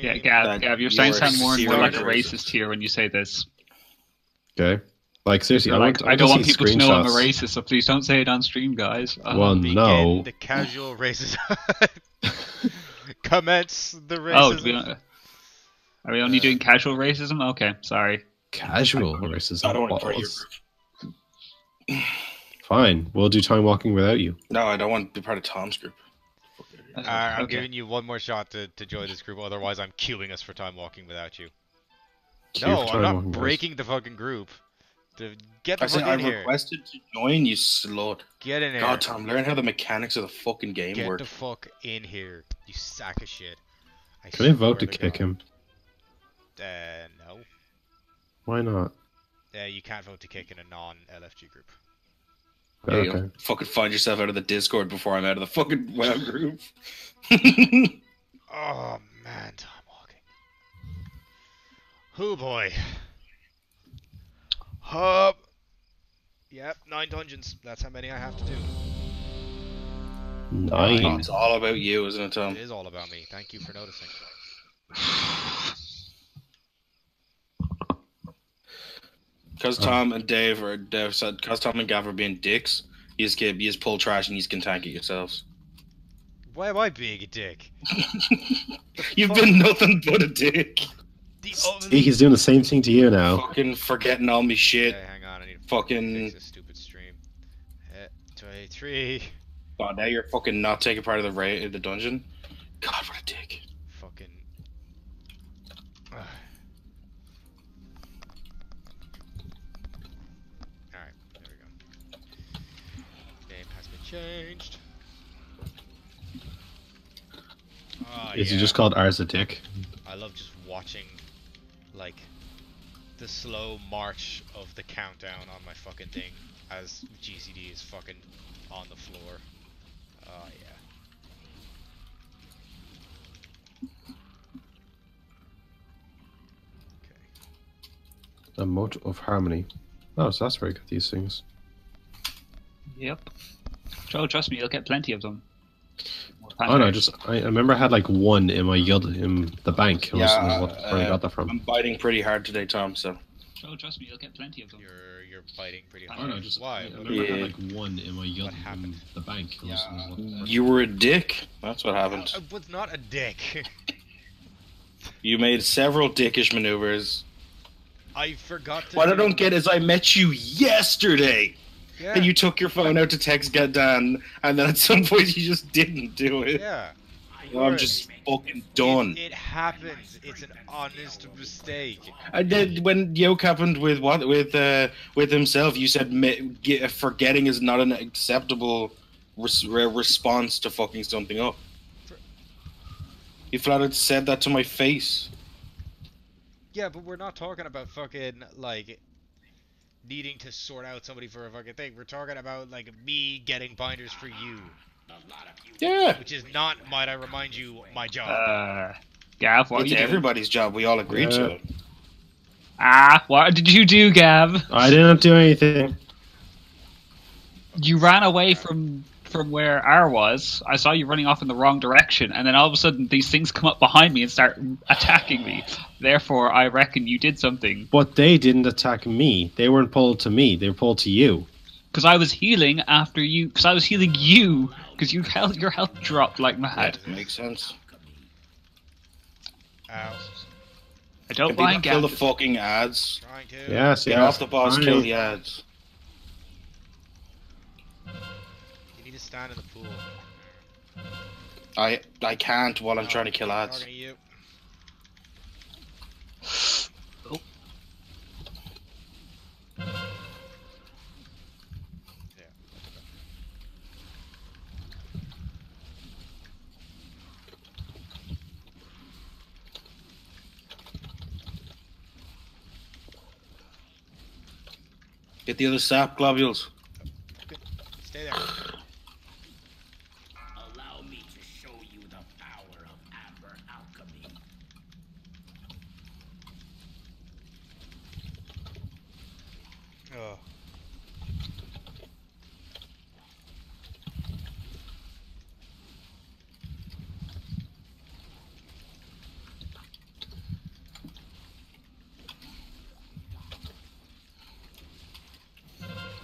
Yeah, Gav, you're starting to sound more and more like a racist here when you say this. Okay. Like, seriously, I don't want people to know I'm a screenshots. racist, so please don't say it on stream, guys. Well, Begin no. the casual racism. Commence the Oh, racism. are we only doing casual racism? Okay, sorry. Casual racism. I don't want to part of your group. Fine, we'll do time walking without you. No, I don't want to be part of Tom's group. I'm giving you one more shot to join this group, otherwise I'm queuing us for time walking without you. No, I'm not breaking the fucking group. Get the fuck in here. I requested to join, you slut. Get in here. God, Tom, learn how the mechanics of the fucking game work. Get the fuck in here, you sack of shit. Can I vote to kick him? No. Why not? You can't vote to kick in a non-LFG group. Yeah, Okay. you'll fucking find yourself out of the Discord before I'm out of the fucking web group. Oh man, time walking. Oh boy. Hub. Yep, 9 dungeons. That's how many I have to do. 9. It's all about you, isn't it, Tom? It is all about me. Thank you for noticing. Because Tom and because Tom and Gav are being dicks, you just pull trash and you can tank it yourselves. Why am I being a dick? You've been nothing but a dick. He's doing the same thing to you now. Fucking forgetting all me shit. Okay, hang on, I need to Fucking fix this stupid stream. 23. God, now you're fucking not taking part of the dungeon. God, what a dick. Fucking. Alright, there we go. Name has been changed. Is he just called Ars a dick? I love just watching, like, the slow march of the countdown on my fucking thing as GCD is fucking on the floor. Oh, yeah. A mote of harmony. Oh, so that's very good, these things. Yep. Joe, trust me, you'll get plenty of them. Oh no, I remember I had like 1 in my yield in the bank. Yeah, where I got that from. I'm biting pretty hard today, Tom, so. Joe, trust me, you'll get plenty of them. You're biting pretty hard. Oh no, Why? I remember I had like 1 in my yield What happened? in the bank. You were a dick. That's what happened. I was not a dick. You made several dickish maneuvers. I forgot to. What I don't get is I met you yesterday, Yeah. and you took your phone out to text Dan, and then at some point you just didn't do it. Yeah. Well, I'm just fucking done. It happens. It's an honest mistake. I did when Yoke happened with himself. You said forgetting is not an acceptable response to fucking something up. You flat out said that to my face. Yeah, but we're not talking about fucking, like, needing to sort out somebody for a fucking thing. We're talking about, like, me getting binders for you. Yeah. Which is not, might I remind you, my job. Gav, what It's are you doing? everybody's job. We all agreed to it. What did you do, Gav? I didn't do anything. You ran away from where R was. I saw you running off in the wrong direction, and then all of a sudden these things come up behind me and start attacking me. Therefore, I reckon you did something. But they didn't attack me. They weren't pulled to me. They were pulled to you. Because I was healing after you. Because I was healing you. Because your health dropped like mad. Yeah, makes sense. Ow. I don't Can mind people kill Gav. the fucking ads? Trying to. Yes, Get off the boss, kill the ads. You need to stand in the pool. I can't while I'm trying to kill I'm ads. talking to you. Oh. Yeah. Get the other sap globules. Stay there. Allow me to show you the power of amber alchemy. Oh.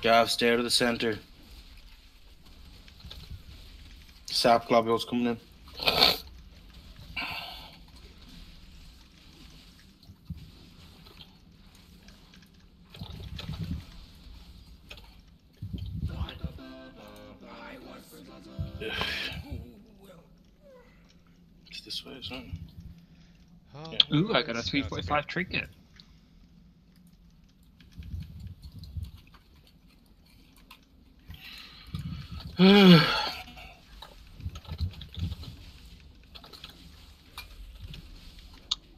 Gav, stay out of the center. Sap globules coming in. It's this way, isn't it? Oh, Ooh, I got a it's- 345 trinket.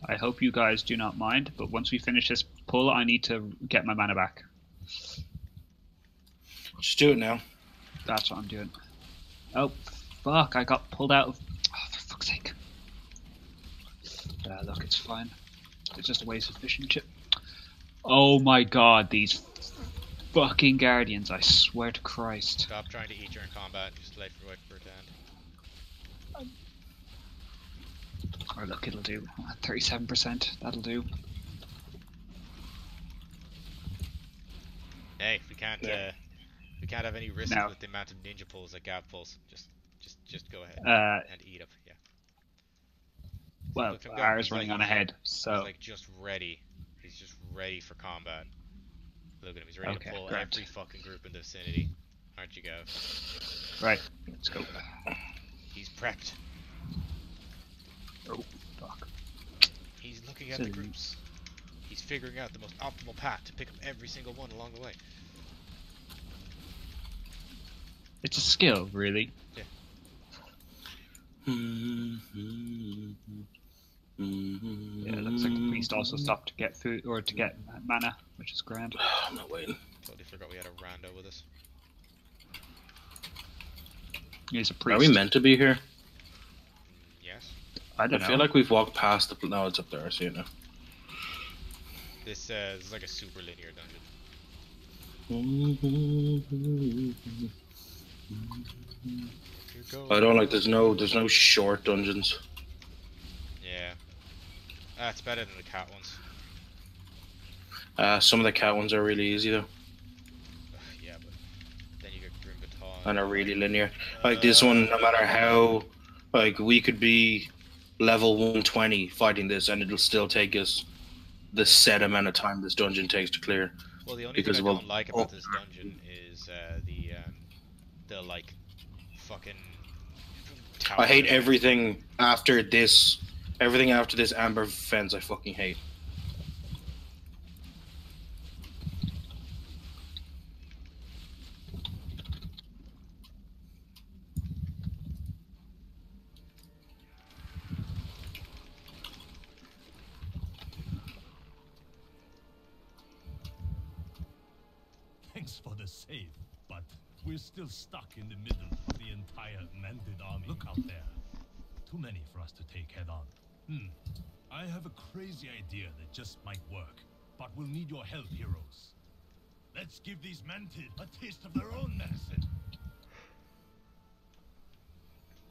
I hope you guys do not mind, but once we finish this pull, I need to get my mana back. Just do it now. That's what I'm doing. Oh, fuck, I got pulled out of... Oh, for fuck's sake. Look, it's fine. It's just a waste of fishing chip. Oh my god, these fucking guardians, I swear to Christ. Stop trying to eat during combat. Just wait for it to end. Or look, it'll do. 37%, that'll do. Hey, we can't have any risk No. with the amount of ninja pulls that Gav pulls. Just go ahead and eat up. Yeah. Well, Look, I'm going- ours he's running like- on ahead, so... He's like just ready. He's just ready for combat. Look at him. He's ready Okay, to pull grand. every fucking group in the vicinity. Aren't you, Gav? Right, let's go. He's prepped. Oh, fuck. He's looking at the So- groups. He's figuring out the most optimal path to pick up every single one along the way. It's a skill, really. Yeah, it looks like the priest also stopped to get food, or to get mana, which is grand. I'm not waiting. Totally forgot we had a rando with us. He's a priest. Are we meant to be here? Yes. I I don't know. feel like we've walked past the. No, it's up there. I see it now. This is like a super linear dungeon. Here goes. I don't like. There's no short dungeons. Yeah. That's better than the cat ones. Some of the cat ones are really easy though, Ugh, yeah, but then you get Grim Baton. and are really linear. Like this one, no matter how, like we could be level 120 fighting this, and it'll still take us the set amount of time this dungeon takes to clear. Well, the only because thing I of don't like about this dungeon is the like fucking. I hate tower. everything after this. Everything after this amber fence, I fucking hate. Thanks for the save, but we're still stuck in the middle of the entire mended army. Look out there. Too many for us to take head on. I have a crazy idea that just might work, but we'll need your help, heroes. Let's give these Mantid a taste of their own medicine.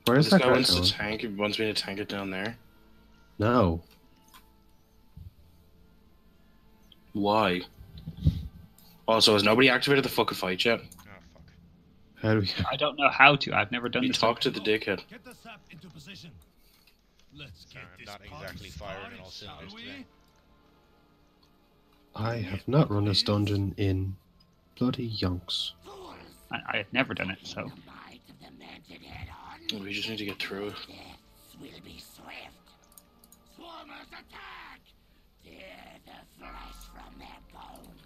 Where's This that guy guy wants going? to tank. He wants me to tank it down there. No. Why? Also, has nobody activated the fucking fight yet? Oh fuck. How do we? I don't know how to. I've never done You this. talk to the dickhead. Get the sap into position. Let's Sorry, get I'm this not party exactly firing started, on all shall cylinders we? today. I have not run this dungeon in bloody yonks. Fools! I have never done it, so. The might of the Mantid head on. We just need to get through it. Deaths will be swift. Swarmers attack! Tear the flesh from their bones.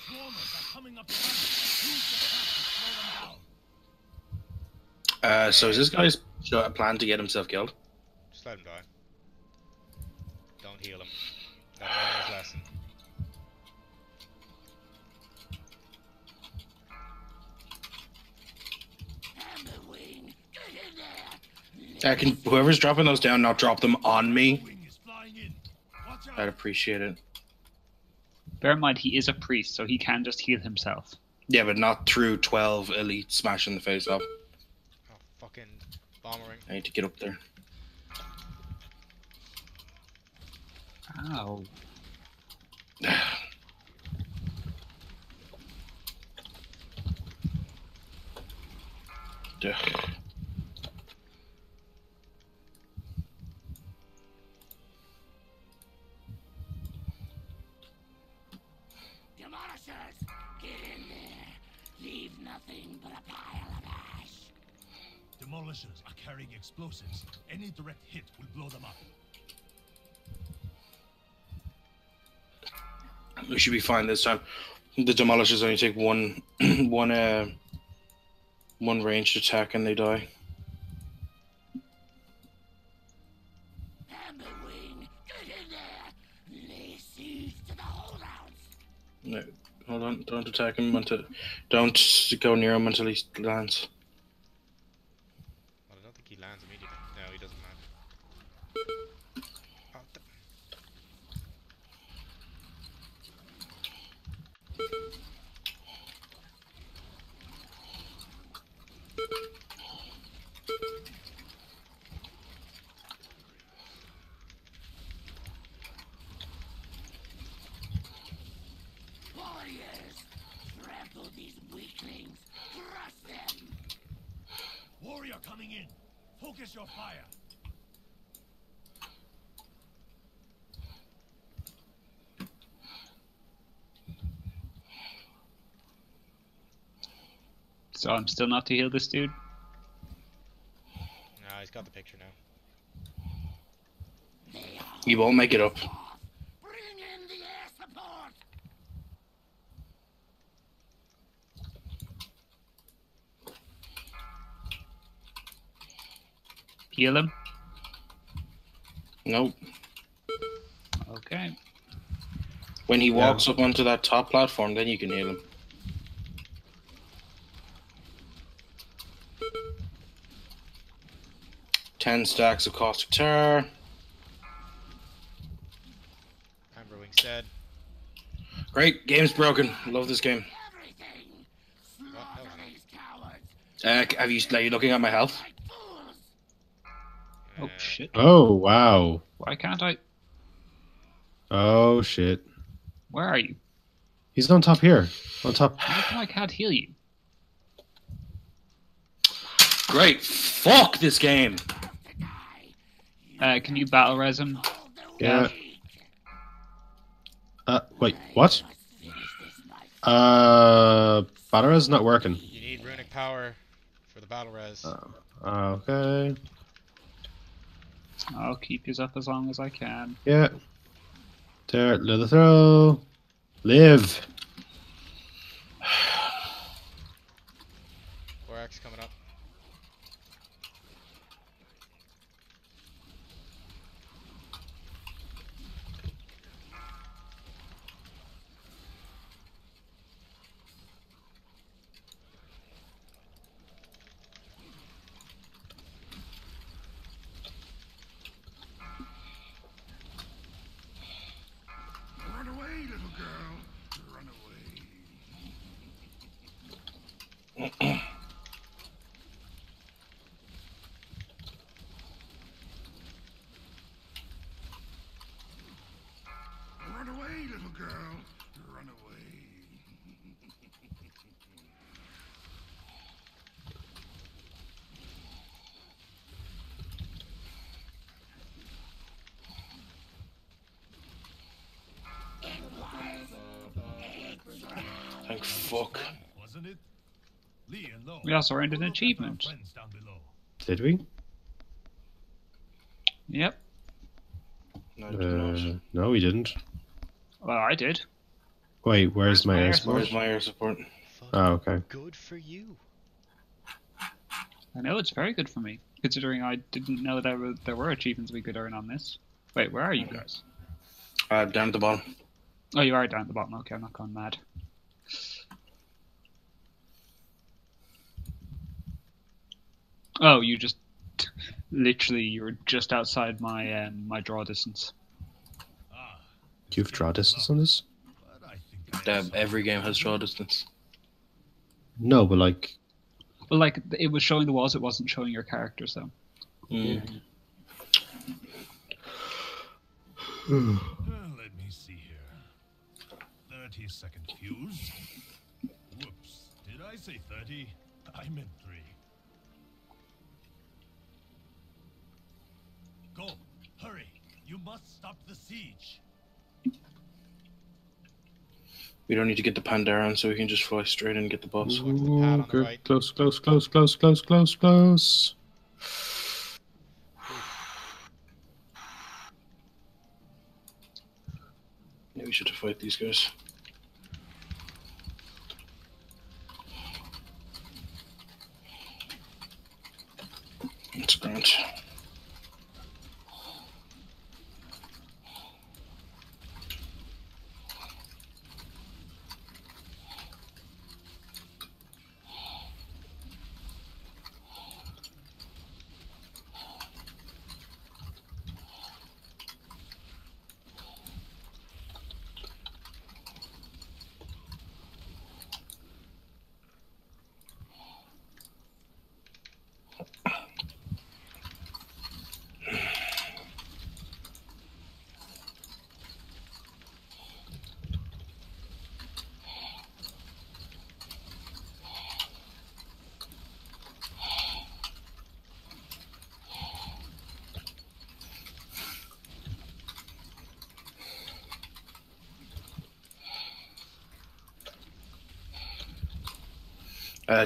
Swarmers are coming up behind us. Use the sap to slow them down. So is this guy's plan to get himself killed? Just let him die. Don't heal him. Gotta learn his lesson. Hammerwing, get in there! Can whoever's dropping those down not drop them on me? Wing is flying in. Watch out. I'd appreciate it. Bear in mind, he is a priest, so he can just heal himself. Yeah, but not through 12 elite smashing the face off. Oh, fucking bombering. I need to get up there. Ow. Duh. Demolishers, get in there. Leave nothing but a pile of ash. Demolishers are carrying explosives. Any direct hit will blow them up. We should be fine this time. The demolishers only take one ranged attack and they die. Amberwing, get in there. Lay siege to the holdouts. No, hold on. Don't attack him until. Don't go near him until he lands. Well, I don't think he lands immediately. No, he doesn't land. Oh, Warriors, trample these weaklings. Crush them. Warrior coming in. Focus your fire. So I'm still not to heal this dude? no, he's got the picture now. You won't make it up. Bring in the air support. Heal him? Nope. Okay. When he walks up onto that top platform, then you can heal him. Ten stacks of caustic terror. Amberwing's dead. Great, game's broken. Love this game. Everything. What? No, Slaughter it's not. these cowards. Are you looking at my health? Like fools. Oh shit. Oh, wow. Why can't I? Oh, shit. Where are you? He's on top here. On top. How come I can't heal you? Great. Fuck this game. To die. Can you battle res him? Hold the Yeah. weak. Wait, what? Must finish this, my Battery's not working. You need runic power for the battle res. Okay. I'll keep you up as long as I can. Yeah. There, let the throw. Live. Borax coming up. Run away, little girl. Run away. Run away, little girl. Run away. Thank fuck. Wasn't it? Lee and Lo. We also earned an Look at our achievement. friends down below. Did we? Yep. No, no. No, we didn't. Well, I did. Wait, where's my air support? Where's my air support? Fuck. Oh, okay. Good for you. I know it's very good for me, considering I didn't know there were achievements we could earn on this. Wait, where are you guys? Down at the bottom. Oh, you are down at the bottom. Okay, I'm not going mad. Oh, you just literally you were just outside my my draw distance. Ah, You've draw distance on this? but I think I have Every game has draw distance. No, but like, Well, like it was showing the walls, it wasn't showing your characters though. Mm. Let me see here. 30-second fuse. Whoops. Did I say 30? I meant 3. stop the siege. We don't need to get the Pandaren, so we can just fly straight in and get the boss. Towards the pad on the Good. right. Close, close, close, close, close, close, close. Yeah, we should fight these guys. That's grand.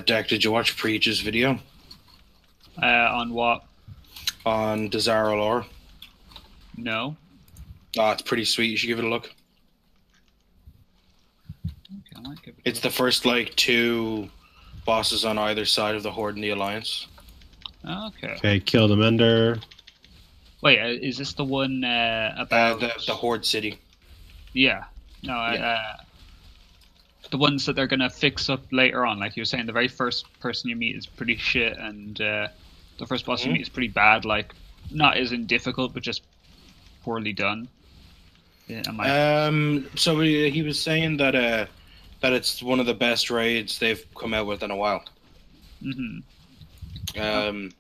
Dak, did you watch Preach's video On what? on Desire Lore? No. Oh, it's pretty sweet. You should give it a look. Okay, I might give it. It's the first like 2 bosses on either side of the Horde and the Alliance. Okay. Okay, kill the Mender. Wait, is this the one about The Horde City. Yeah. No, the ones that they're gonna fix up later on, like you were saying, the very first person you meet is pretty shit, and the first boss you meet is pretty bad. Like, not as in difficult, but just poorly done. Yeah, So he was saying that it's one of the best raids they've come out with in a while. Because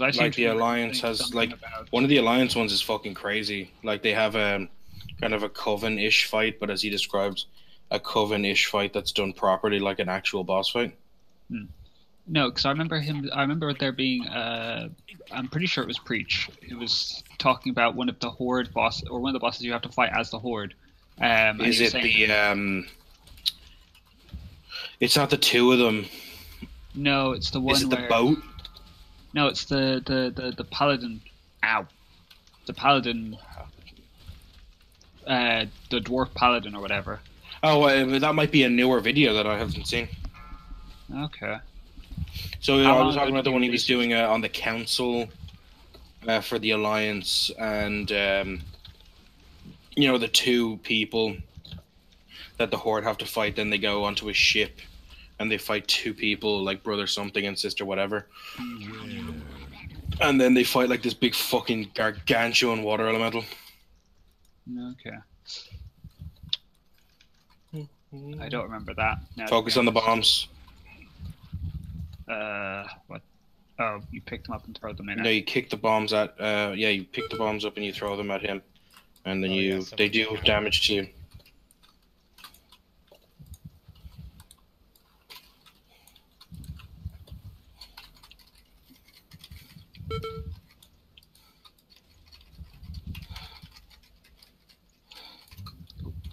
I Like the Alliance has like one of the Alliance ones is fucking crazy. Like they have a kind of a coven-ish fight, but as he describes, a coven-ish fight that's done properly, like an actual boss fight. No, because I remember there being. I'm pretty sure it was Preach. It was talking about one of the Horde boss, or one of the bosses you have to fight as the Horde. Is it It's not the 2 of them. No, it's the one. Is it the where, boat? No, it's the paladin. Ow, the paladin. The dwarf paladin or whatever. Oh, that might be a newer video that I haven't seen. Okay. So How I long was talking ago about the did one you he was release doing on the council for the Alliance, and the 2 people that the Horde have to fight. Then they go onto a ship, and they fight 2 people, like brother something and sister whatever. And then they fight like this big fucking gargantuan water elemental. Okay. I don't remember that. No, Focus on the bombs. What? Oh, you picked them up and throw them in. No, you kick the bombs at. You pick the bombs up and you throw them at him, and then they do damage to you.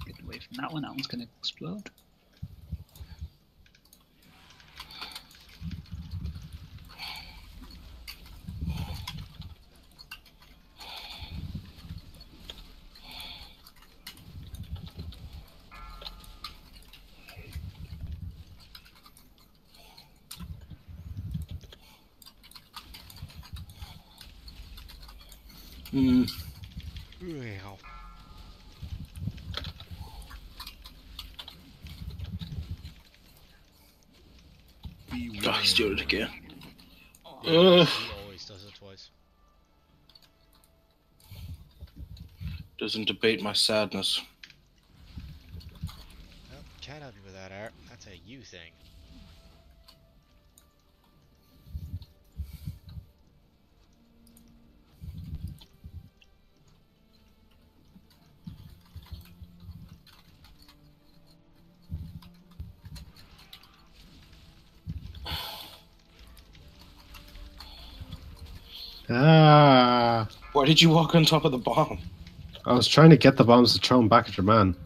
Get away from that one. That one's gonna explode. Wow. Oh, he's doing it again. He always does it twice. Doesn't debate my sadness. Well, can't help you with that, Art. That's a you thing. Ah. Why did you walk on top of the bomb? I was trying to get the bombs to throw them back at your man.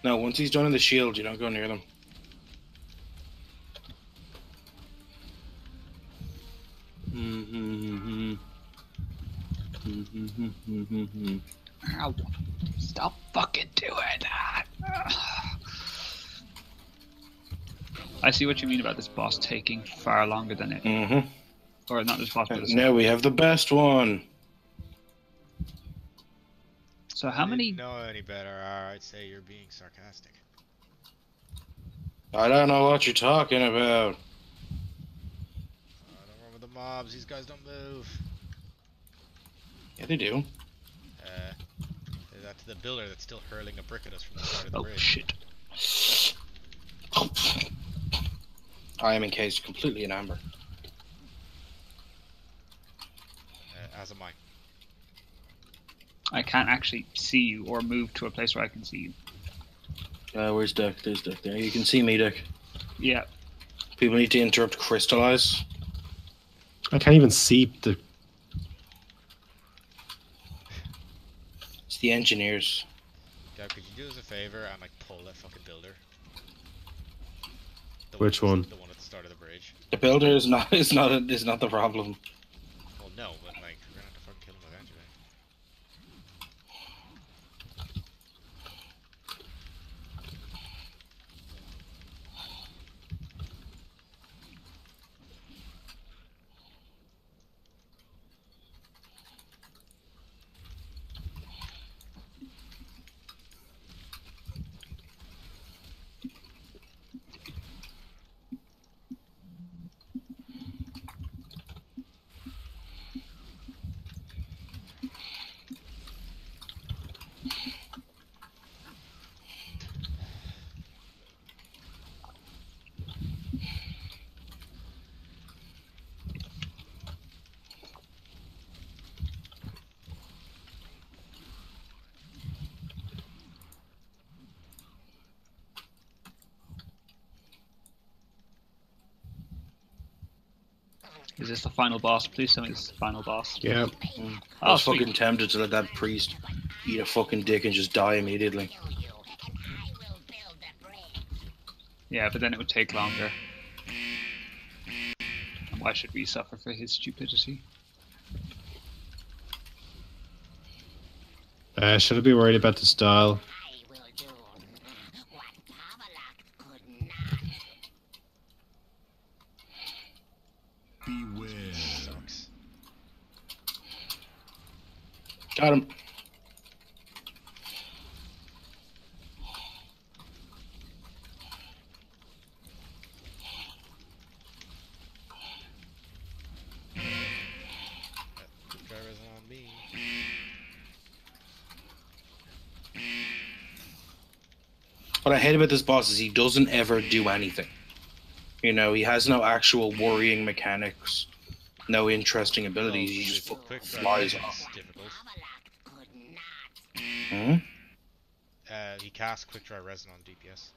No, once he's done in the shield, you don't go near them. Ow. Stop fucking doing that. I see what you mean about this boss taking far longer than it. Mm-hmm. Or not this boss, but this Now we have the best one. So how many... know any better, I'd say you're being sarcastic. I don't know what you're talking about. Don't run with the mobs, these guys don't move. Yeah, they do. That's the builder that's still hurling a brick at us from the side of the Oh, bridge. shit. I am encased completely in amber. As am I. I can't actually see you or move to a place where I can see you. Where's Duck? There's Duck there. You can see me, Duck. Yeah. People need to interrupt crystallize. I can't even see the. It's the engineers. Dad, could you do us a favor and like pull that fucking builder? Which one? The one at the start of the bridge. The builder is not the problem. Well, no, but like we're gonna have to fucking kill him eventually. Is this the final boss? Please tell me this is the final boss. Yeah. I was sweet. fucking tempted to let that priest eat a fucking dick and just die immediately. Kill you, and I will build the bridge. Yeah, but then it would take longer. And why should we suffer for his stupidity? Should I be worried about the style? I will do what Kavalak could not. Beware. Sucks. Got him. Drivers on me. What I hate about this boss is he doesn't ever do anything. You know, he has no actual worrying mechanics, no interesting abilities. He just fucking Quick flies drive off. is difficult. Kavalak could not. Hmm? He casts quick draw resin on DPS.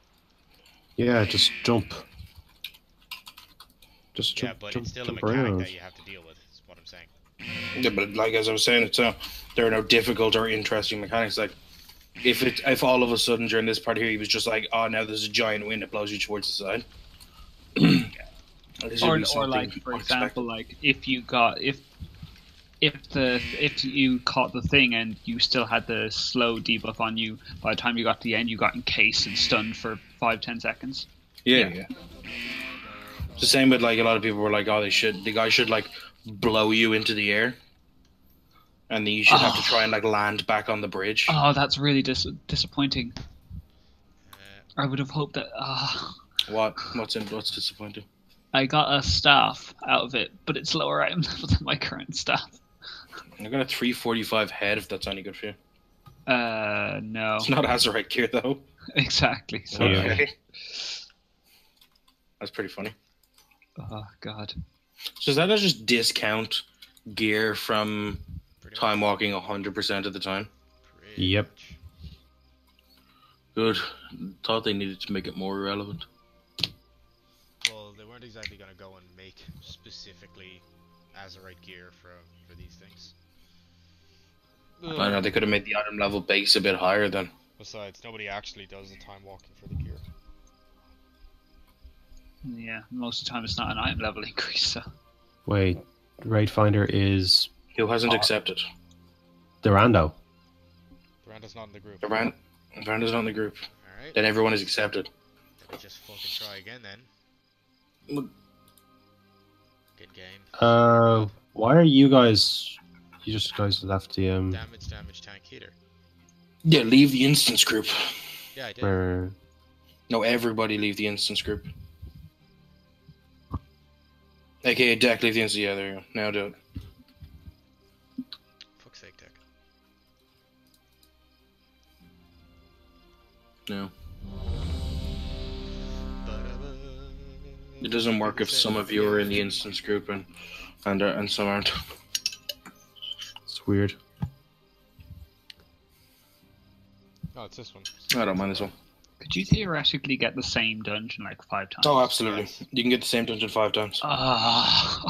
Yeah, just jump. Just Yeah, jump. but jump, it's still a jump mechanic around. that you have to deal with. Is what I'm saying. Yeah, but like as I was saying, there are no difficult or interesting mechanics. Like if all of a sudden during this part here he was just like, oh, now there's a giant wind that blows you towards the side. This would Or be something like for unexpected. example, like if you caught the thing and you still had the slow debuff on you, by the time you got to the end, you got encased and stunned for 5-10 seconds. Yeah. It's the same with like a lot of people were like, oh, the guy should like blow you into the air, and then you should have to try and like land back on the bridge. Oh, that's really disappointing. Uh, I would have hoped that. What's disappointing? I got a staff out of it, but it's lower item level than my current staff. I got a 345 head if that's any good for you. No. It's not Azerite gear though. Exactly. So, Yeah. Okay. That's pretty funny. oh god. So does that just discount gear from pretty time walking 100% of the time? Pretty Yep. much. Good. Thought they needed to make it more relevant. Well, they weren't exactly going to go and make specifically Azerite gear for these things. I know they could have made the item level base a bit higher then. Besides, nobody actually does the time walking for the gear. Yeah, most of the time it's not an item level increase. So. Wait, Raid Finder is Who hasn't accepted? Durando. Miranda's not in the group. Miranda's not in the group. Alright. Then everyone is accepted. Let me just fucking try again then. Look. Good game. Why are you guys? You just guys left the Damage, tank, heater. Yeah, leave the instance group. Yeah, I did. Where? No, everybody leave the instance group. AKA Deck, leave the instance. Yeah, there you go. Now do it. Fuck's sake, Deck. No. It doesn't work if some of you are in the instance group and some aren't. It's weird. Oh, it's this one. I don't mind this one. Could you theoretically get the same dungeon like 5 times? Oh, absolutely. You can get the same dungeon 5 times. Ah,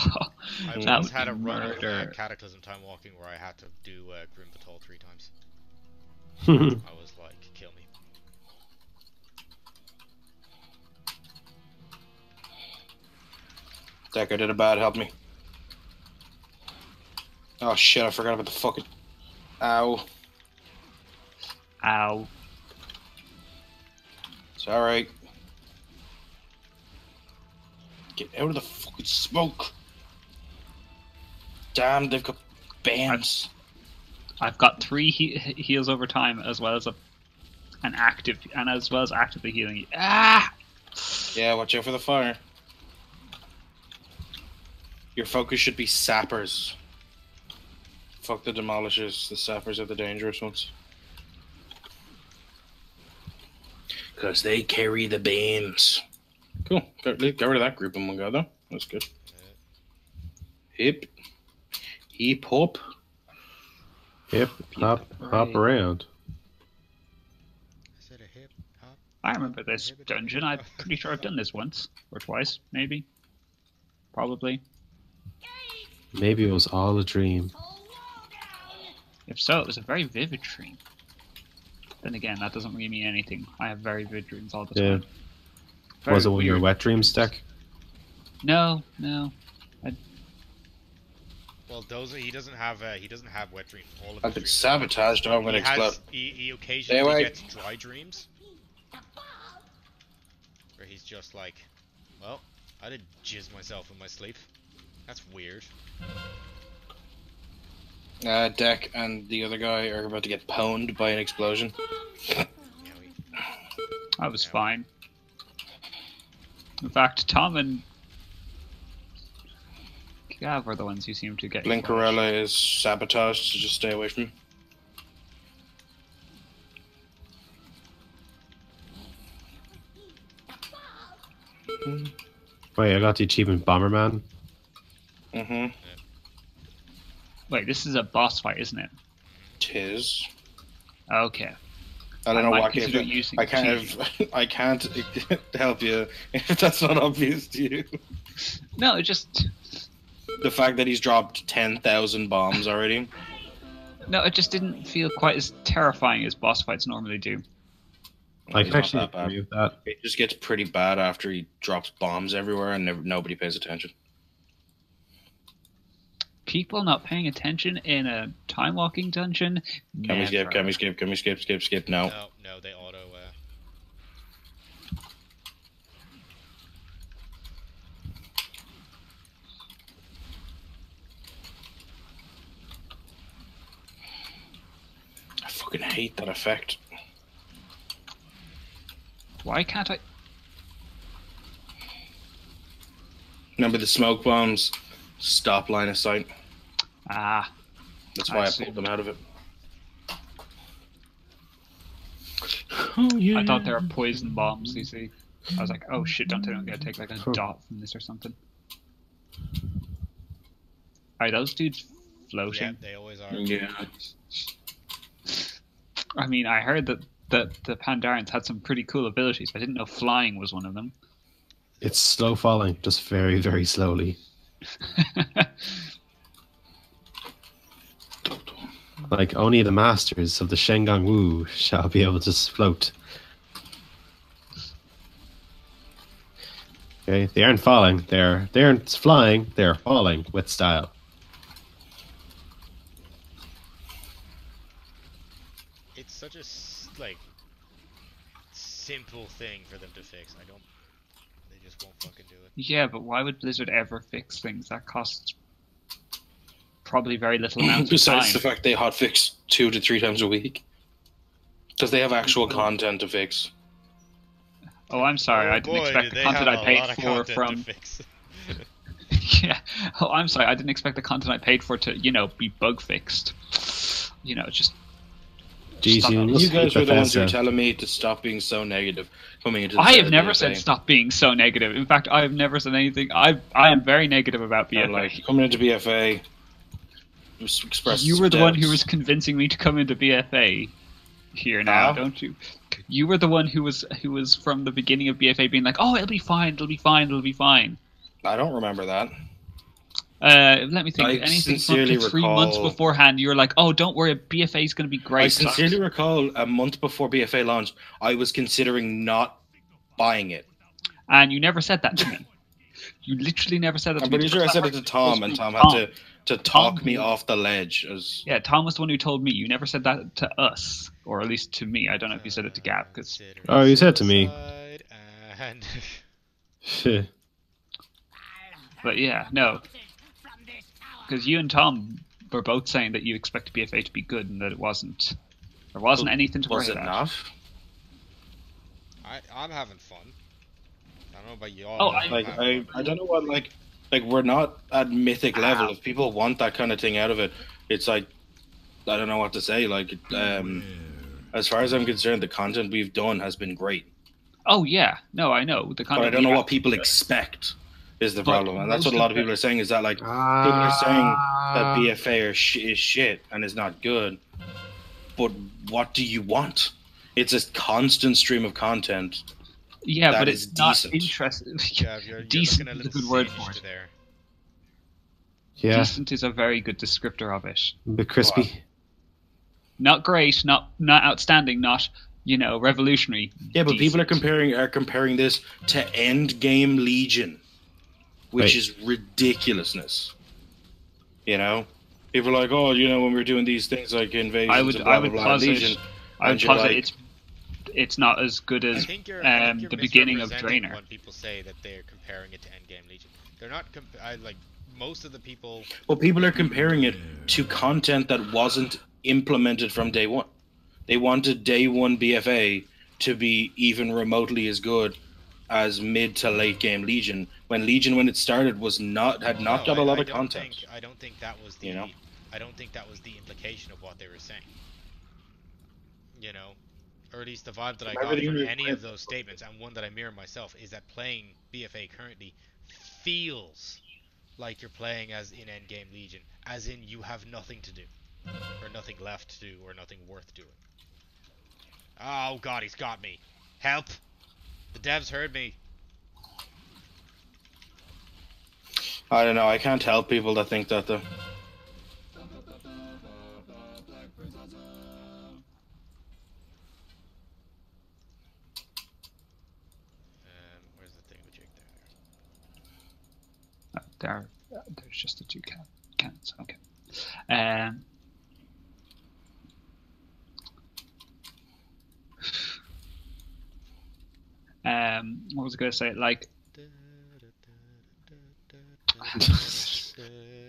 I that once would had be a run of murder. Cataclysm time walking where I had to do Grim Patrol 3 times. I was like, kill me. Decker did a bad, help me. Oh shit, I forgot about the fucking... Ow. Ow. It's alright. Get out of the fucking smoke. Damn, they've got bands. I've got 3 heals over time, as well as actively healing you. Ah! Yeah, watch out for the fire. Your focus should be sappers. Fuck the demolishers. The sappers are the dangerous ones. Because they carry the beams. Cool. Got rid of that group in one go, though. That's good. Hip. Hip hop. Hip hop hop around. Is it a hip hop? I remember this dungeon. I'm pretty sure I've done this once or twice, maybe. Probably. Maybe it was all a dream. If so, it was a very vivid dream. Then again, that doesn't really mean anything. I have very vivid dreams all the Yeah. time. Very Was it one of your weird. wet dreams, Deck? No. Well, he doesn't have wet dreams. All of I've his been dreams. sabotaged. I'm going to explode. He occasionally away. gets dry dreams. Where he's just like, well, I did jizz myself in my sleep. That's weird. Deck and the other guy are about to get pwned by an explosion. You know, I was fine. In fact, Tom and Gav are the ones who seem to get... Blinkerella is sabotaged, so just stay away from him. Wait, I got the achievement Bomberman. Mm-hmm. Wait, this is a boss fight, isn't it? Tis. Okay. I don't I know might what consider game. using I can't help you if that's not obvious to you. No, it just... The fact that he's dropped 10,000 bombs already. No, it just didn't feel quite as terrifying as boss fights normally do. I He's can not actually that bad. agree with that. It just gets pretty bad after he drops bombs everywhere and nobody pays attention. People not paying attention in a time-walking dungeon? Can we skip? Never. Can we skip? Can we skip? No. no, they auto. I fucking hate that effect. Why can't I... Remember the smoke bombs? Stop line of sight. Ah, That's why I see. pulled them out of it. I thought they were poison bombs, you see. I was like, oh shit, don't tell me I'm gonna take like a dot from this or something. Are those dudes Yeah, floating? they always are. Yeah. I mean, I heard that the Pandarians had some pretty cool abilities. I didn't know flying was one of them. It's slow falling, just very, very slowly. Like, only the masters of the Shengang Wu shall be able to float. Okay, they aren't falling. They aren't flying. They're falling with style. It's such a like simple thing for them to fix. They just won't fucking do it. Yeah, but why would Blizzard ever fix things that costs probably very little amount of Besides time? the fact they hotfix 2 to 3 times a week, because they have actual content to fix. Oh, I'm sorry. I didn't expect the content I paid for from. Yeah. Oh, I'm sorry. I didn't expect the content I paid for to, be bug fixed. Just. Jeez, stop it. You guys were the ones who were Bethesda. telling me to stop being so negative coming into. I the have never BFA. said stop being so negative. In fact, I have never said anything. I am very negative about BFA. And, like, coming into BFA. Express You were the one who doubts. was convincing me to come into BFA here now, Huh? don't you? You were the one who was from the beginning of BFA being like, "Oh, it'll be fine, it'll be fine, it'll be fine." I don't remember that. Let me think. I Anything from sincerely 3 months recall- beforehand, you were like, "Oh, don't worry, BFA is going to be great." I sincerely recall a month before BFA launched, I was considering not buying it. And you never said that to me. You literally never said that to I'm me. pretty The sure I first said time it to heard Tom, it and was Tom from had to talk Tom me did. off the ledge. As Yeah, Tom was the one who told me. You never said that to us, or at least to me. I don't know if you said it to Gab, because Oh, you said it to me. And Shit. but yeah, no, because you and Tom were both saying that you expect BFA to be good and that it wasn't. There wasn't anything to was worry it about. not? I'm having fun. I don't know about y'all. Oh, but I'm Like having fun. I don't know what like we're not at mythic level. If people want that kind of thing out of it, it's like I don't know what to say. Like as far as I'm concerned, the content we've done has been great. Oh yeah, no, I know the But content. I don't know we what have- people expect is the But problem, and that's what a most lot of of people the- are saying. Is that like people are saying that BFA is shit and is not good, but what do you want? It's a constant stream of content. Yeah, that but is it's not decent. interesting. Yeah, you're Decent looking a is a little good word singed for it. there. Yeah, Decent is a very good descriptor of it. a bit crispy. Not great, not outstanding, not revolutionary. Yeah, but people are Decent. comparing this to Endgame Legion, which Right. is ridiculousness. People are like, oh, when we're doing these things like invasions I would and blah, I would blah, blah, posit Legion, I would and you're posit like- it's not as good I as think you're the beginning of misrepresenting Draenor. when people say that they're comparing it to Endgame Legion. They're not. Like most of the people. well, people are comparing it to content that wasn't implemented from day one. They wanted day one BFA to be even remotely as good as mid to late game Legion. When it started, had not got a lot of content. I don't think that was the. You know? I don't think that was the implication of what they were saying. Or at least the vibe that I got Everything from you- any of those statements, and one that I mirror myself, is that playing BFA currently feels like you're playing as in Endgame Legion, as in you have nothing to do, or nothing left to do, or nothing worth doing. Oh god, he's got me. Help! The devs heard me. I don't know. I can't help people that think that though. Where's the thing with Jake there? There's just the two cans. Okay. What was I going to say? Like,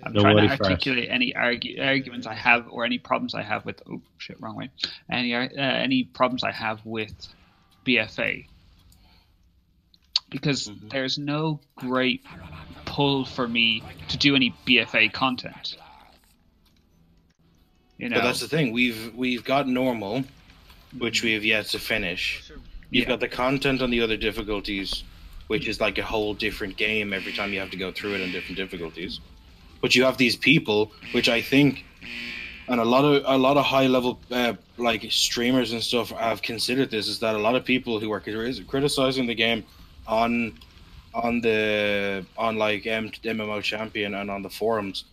I'm No trying worry, to Fresh. articulate any arguments I have or any problems I have with. Oh shit, wrong way. Any problems I have with BFA because there's no great pull for me to do any BFA content. But that's the thing. We've got normal, which we have yet to finish. You've got the content on the other difficulties, which is like a whole different game every time you have to go through it on different difficulties. But you have these people, which I think, and a lot of high level like streamers and stuff have considered this, is that a lot of people who are criticizing the game on like MMO Champion and on the forums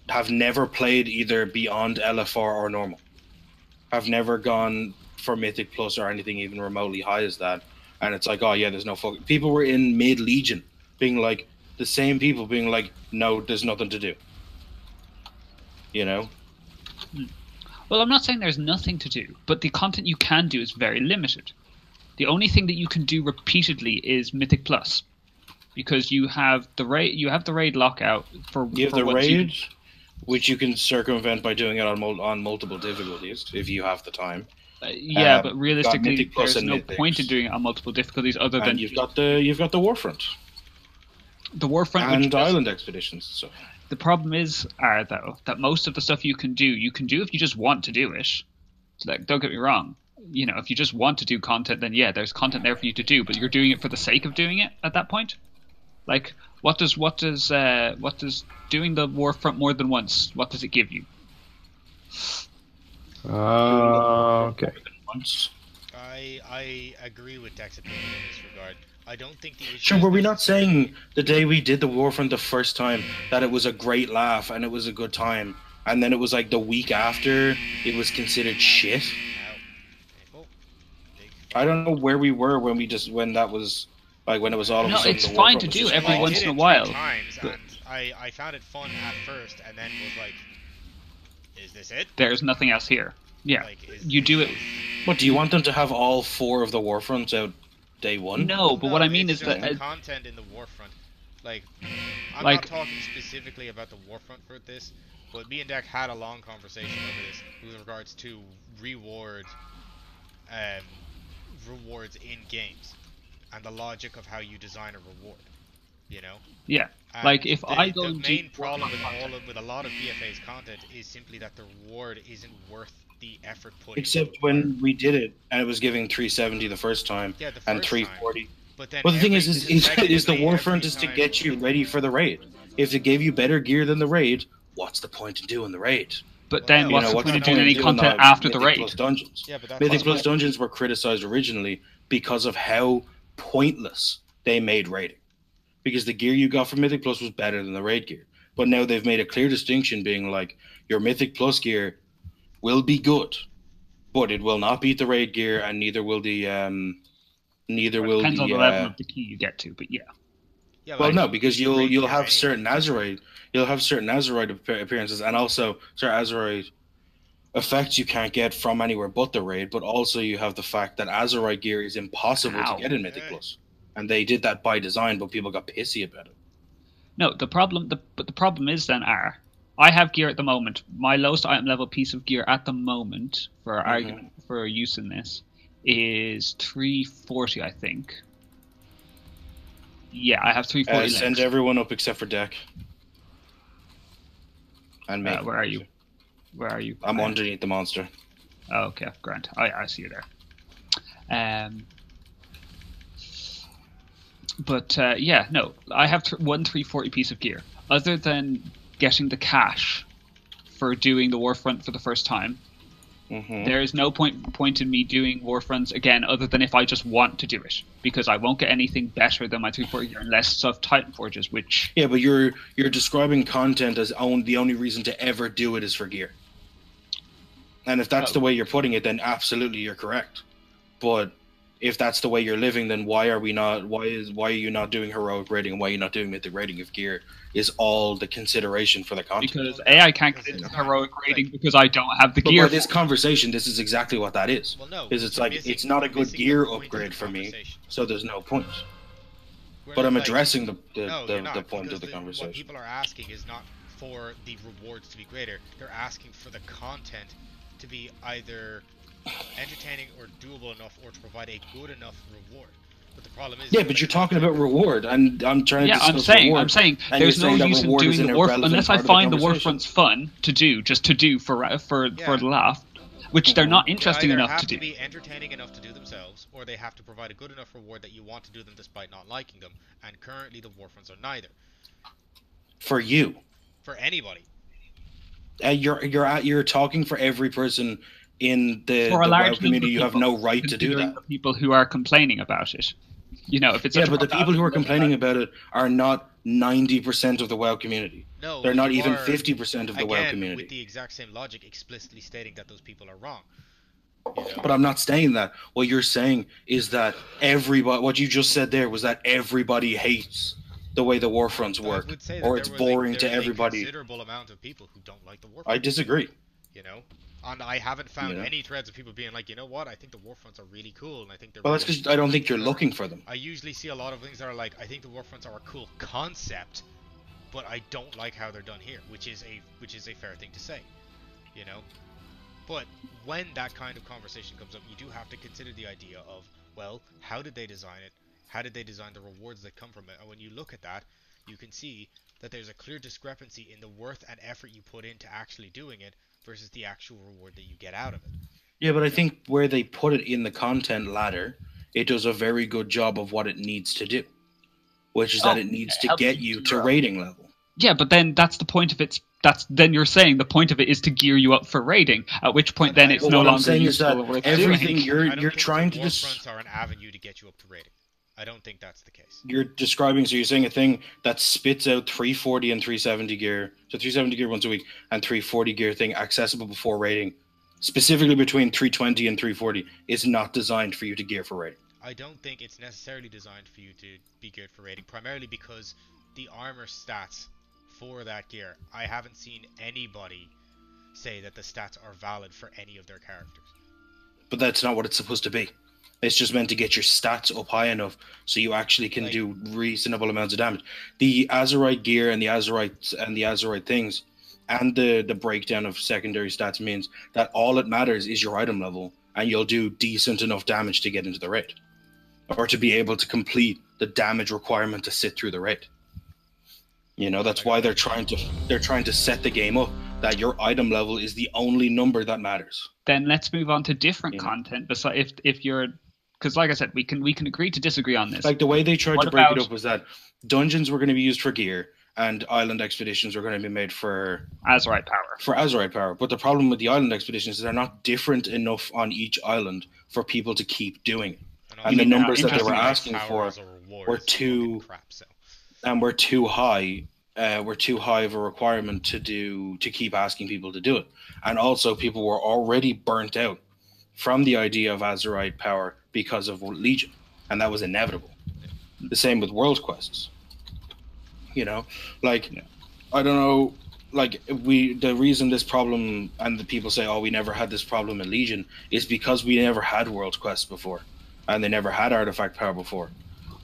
have never played either Beyond LFR or normal. have never gone for Mythic Plus or anything even remotely high as that. And it's like, oh yeah, there's no fucking... People were in mid-Legion being like, the same people being like, no, there's nothing to do. You know? Well, I'm not saying there's nothing to do, but the content you can do is very limited. The only thing that you can do repeatedly is Mythic Plus, because you have the raid. You have the raid lockout for. You have for the what raid, which you can circumvent by doing it on multiple difficulties if you have the time. Yeah, but realistically, Mythic Plus there's and no Mythics. point in doing it on multiple difficulties other than And you've got the Warfront the Warfront and which does- Island Expeditions. So The problem is, though, that most of the stuff you can do if you just want to do it. Like, don't get me wrong. You know, if you just want to do content, then yeah, there's content there for you to do. But you're doing it for the sake of doing it at that point. Like, what does doing the Warfront more than once? What does it give you? Okay. once. I agree with Dex opinion in this regard. I don't think the issue. Sure, is were we not necessarily- saying the day we did the Warfront the first time that it was a great laugh and it was a good time, and then it was like the week after it was considered shit? Ow. Big. I don't know where we were when that was like when it was all of a No, sudden. it's the fine Warfront to was do just every I once did in a it 3 while. times, But- and I found it fun at first, and then was like, "Is this it?" There's nothing else here. Yeah, Like, you do it. What, do you want them to have all 4 of the Warfronts out day one? No, but what I mean it's is just that the content in the Warfront. Like, I'm Like- not talking specifically about the Warfront for this, but me and Deck had a long conversation over this with regards to rewards in games and the logic of how you design a reward. You know. yeah, And like if the, I go the and main do problem with a lot of BFA's content is simply that the reward isn't worth the effort put. Except into it. when we did it and it was giving 370 the first time Yeah, the and first 340. But then Well, the thing every- is the consecutively Warfront every is to time- get you ready for the raid. If it gave you better gear than the raid, what's the point in doing the raid? But then You what's know, the what's point of the doing point any in content after the Mythic raid? Plus Dungeons. Yeah, but that's Mythic what's Plus my- Dungeons were criticized originally because of how pointless they made raiding. Because the gear you got from Mythic Plus was better than the raid gear. But now they've made a clear distinction being like, your Mythic Plus gear will be good, but it will not beat the raid gear, and neither will the Depends on the level of the key you get to, but yeah. Yeah, well, but no, because raid you'll gear have anyway. certain Azerite appearances, and also certain Azerite effects you can't get from anywhere but the raid. But also you have the fact that Azerite gear is impossible Ow. to get in Mythic Yeah. Plus, and they did that by design, but people got pissy about it. No, the problem is then I have gear at the moment. My lowest item level piece of gear at the moment for argument for use in this is 340, I think. Yeah, I have 340. Send links. everyone up except for Deck. And me. Where are you? Where are you? I'm underneath the monster. Oh, okay, Grant. I see you there. But yeah, no, I have one 340 piece of gear. Other than getting the cash for doing the Warfront for the first time, there is no point in me doing Warfronts again, other than if I just want to do it, because I won't get anything better than my 340 gear unless of Titan Forges, which Yeah, but you're describing content as the only reason to ever do it is for gear. And if that's the way you're putting it, then absolutely you're correct. But if that's the way you're living, then why are you not doing heroic rating and why are you not doing mythic rating if gear is all the consideration for the content? because I can't get into heroic rating because I don't have the But gear. by this conversation, this is exactly what that is. Well, no, Is it's you're like missing- it's not a good missing the gear point of the upgrade for me, conversation. so there's no point. We're But not, I'm like- addressing No, you're not, the point because of the What conversation. people are asking is not for the rewards to be greater. They're asking for the content to be either entertaining or doable enough, or to provide a good enough reward. But the problem is, Yeah, but you're talking about reward, and I'm trying to Yeah, discuss I'm reward. saying And there's you're no saying that use in reward is doing an the Warfront irrelevant unless I part of the find the conversation. Warfronts fun to do, just to do for Yeah. the laugh, which they're not They interesting either enough have to do. be entertaining enough to do themselves, or they have to provide a good enough reward that you want to do them despite not liking them. And currently, the Warfronts are neither. For you, For anybody. you're talking for every person in the For a WoW large community. number of You have people, no right to do considering that. the people who are complaining about it. You know, if it's Yeah, such a but the people who are problem, complaining about it are not 90% of the WoW community. No, They're not you even are, 50% of the WoW again, community. with the exact same logic, explicitly stating that those people are wrong. You know? But I'm not saying that. What you're saying is that everybody. What you just said there was that everybody hates the way the Warfronts work, I would say that or it's boring to there's everybody. a considerable amount of people who don't like the Warfronts. I disagree. You know, and I haven't found Yeah. any threads of people being like, you know what, I think the Warfronts are really cool, and I think they're. Well, really that's because I don't think you're looking for them. I usually see a lot of things that are like, I think the Warfronts are a cool concept, but I don't like how they're done here, which is a fair thing to say, you know. But when that kind of conversation comes up, you do have to consider the idea of, well, how did they design it? How did they design the rewards that come from it? And when you look at that, you can see that there's a clear discrepancy in the worth and effort you put into actually doing it versus the actual reward that you get out of it. Yeah, but I think where they put it in the content ladder, it does a very good job of what it needs to do, which is that it needs to helps get you you gear to up. rating level. Yeah, but then that's the point of it. Then you're saying the point of it is to gear you up for raiding. At which point, then it's Well, no what I'm longer saying is useful. that or worth everything doing. I don't you're think trying the to Warfronts are an avenue to get you up to rating. I don't think that's the case. you're describing. So you're saying a thing that spits out 340 and 370 gear, so 370 gear once a week and 340 gear thing accessible before rating, specifically between 320 and 340, is not designed for you to gear for rating. I don't think it's necessarily designed for you to be geared for rating, primarily because the armor stats for that gear, I haven't seen anybody say that the stats are valid for any of their characters. But that's not what it's supposed to be. It's just meant to get your stats up high enough so you actually can Like- do reasonable amounts of damage. The Azerite gear and the Azerite things and the breakdown of secondary stats means that all it matters is your item level, and you'll do decent enough damage to get into the raid, or to be able to complete the damage requirement to sit through the raid. You know, that's why they're trying to set the game up that your item level is the only number that matters. Then let's move on to different Yeah. content. Besides, if you're, because like I said, we can agree to disagree on this. Like the way they tried What to break it about- up was that dungeons were going to be used for gear and island expeditions were going to be made for Azerite power. Azerite power. But the problem with the island expeditions is they're not different enough on each island for people to keep doing it. And the mean, numbers that they were interesting, asking Power for as a reward were is too- fucking crap, so. and were too high. Were too high of a requirement to keep asking people to do it. And also people were already burnt out from the idea of Azerite power because of Legion. And that was inevitable. The same with World Quests. You know, like, I don't know, like, the reason this problem, and the people say, oh, we never had this problem in Legion, is because we never had World Quests before. And they never had artifact power before.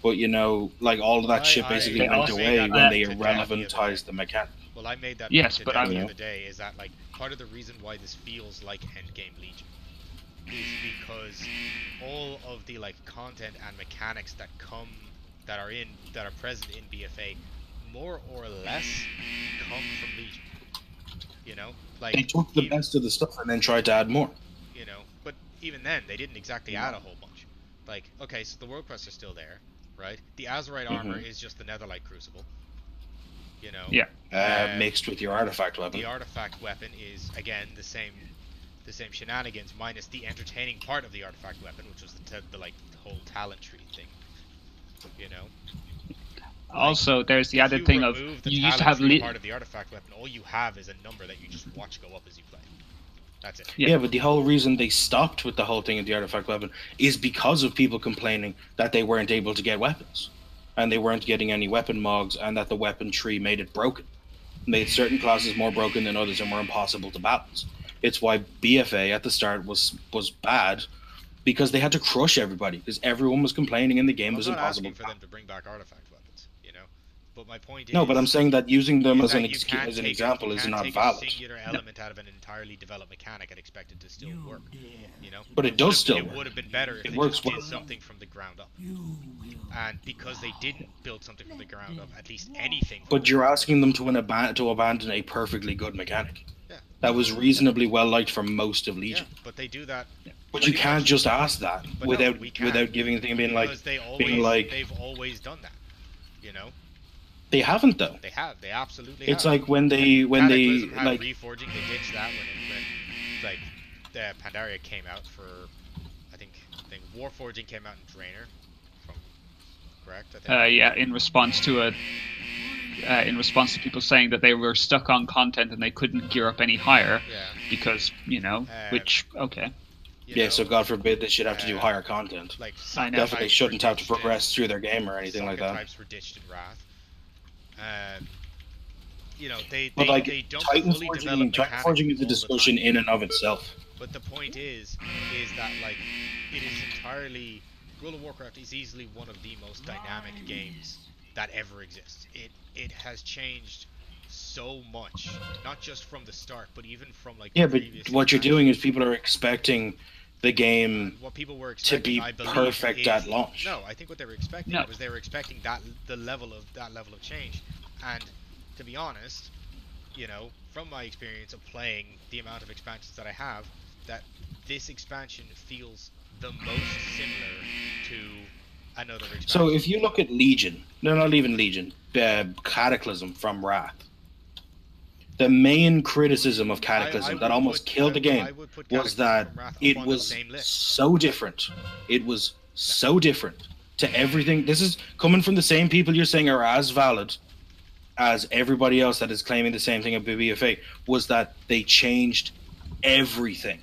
But, you know, like, all of that shit basically I went made away that when they point to Dan the other irrelevantized the mechanic. Well, I made that Yes, point but to Dan I the mean- other day, is that, like, part of the reason why this feels like Endgame Legion is because all of the, like, content and mechanics that are present in BFA more or less come from Legion. You know? Like, They took the even- best of the stuff and then tried to add more. you know, but even then they didn't exactly add a whole bunch. Like, okay, so the world quests are still there, right? The Azerite armor is just the Netherlight Crucible, you know. Yeah. Mixed with your artifact weapon. The artifact weapon is again the same shenanigans minus the entertaining part of the artifact weapon, which was the like whole talent tree thing, you know. Also, there's the If added you thing of remove the you used to talent have tree part of the artifact weapon, all you have is a number that you just watch go up as you play. That's it. Yeah. Yeah, but the whole reason they stopped with the whole thing of the artifact weapon is because of people complaining that they weren't able to get weapons. And they weren't getting any weapon mogs, and that the weapon tree made it broken. Made certain classes more broken than others and were impossible to balance. It's why BFA at the start was bad, because they had to crush everybody, because everyone was complaining and the game I'm was not impossible. asking for them to bring back artifact weapons, you know. But my point is No, but I'm saying that using them as that an you can't as an take example you is can't not take valid. a singular element out of an entirely developed mechanic and expect it to still work. You know, But it does still It work. would have been better if It they works just did well. something from the ground up. And because they didn't build something from the ground up, at least anything. from But the you're ground asking them to abandon a perfectly good mechanic. Yeah. That was reasonably well liked for most of up. Yeah, Legion. but they do that. But you pretty can't much. just ask that But no, without we can't. without giving the thing being like Because they've always done that. You know, they haven't though. they have. They absolutely It's have. like when they Cataclysm had like reforging, they ditched that when like the Pandaria came out for I think Warforging came out in Draenor, from correct? I think. yeah, in response to people saying that they were stuck on content and they couldn't gear up any higher Yeah. because, you know, which, okay. Yeah, so God forbid they should have to do higher content. Like I know. Definitely shouldn't have to progress through their game or anything like that. Types were ditched in Wrath. You know, they But like don't Titan fully Forging, develop Titan mechanics Forging is a all the discussion time. in and of itself. But the point is that like it is entirely World of Warcraft is easily one of the most dynamic games that ever exists. It has changed so much, not just from the start, but even from like Yeah, the but previous what you're expansion. doing is people are expecting the game And what people were to expecting, be I believe, perfect is, at launch. No, I think what they were expecting No. was they were expecting that level of change. And to be honest, you know, from my experience of playing the amount of expansions that I have, that this expansion feels the most similar to another expansion. So if you look at Legion, no, not even Legion, Cataclysm from Wrath, the main criticism of Cataclysm that almost killed the game was that it was so different. It was so different to everything. This is coming from the same people you're saying are as valid as everybody else that is claiming the same thing of BFA, was that they changed everything.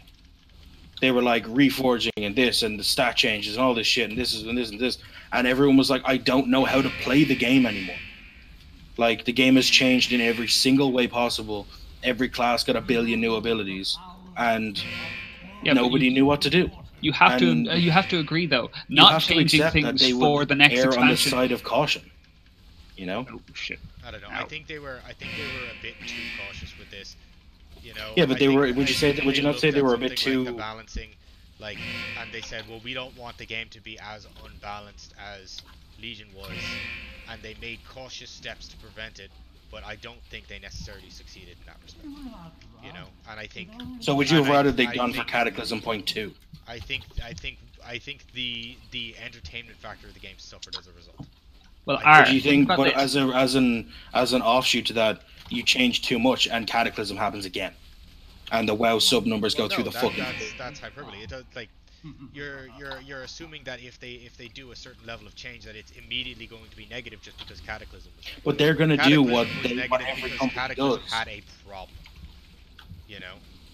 They were like reforging and this and the stat changes and all this shit and this is and this and this, and everyone was like, I don't know how to play the game anymore. Like, the game has changed in every single way possible. Every class got a billion new abilities, and nobody knew what to do. You have to agree though. Not changing things for the next expansion. On the side of caution, you know. Oh shit! I don't know. I think they were a bit too cautious with this. You know. Yeah, but would you not say they were a bit too like balancing? Like, and they said, well, we don't want the game to be as unbalanced as Legion was, and they made cautious steps to prevent it, but I don't think they necessarily succeeded in that respect. You know, and I think. So would you have rather they'd gone for Cataclysm Point 2? I think the entertainment factor of the game suffered as a result. Well, do you think, but as an offshoot to that, you change too much and Cataclysm happens again, and the WoW sub numbers go through the fucking. That's hyperbole. It does, like. You're assuming that if they do a certain level of change, that it's immediately going to be negative just because Cataclysm was. But they're going to do what every company Cataclysm does. had a problem, you know.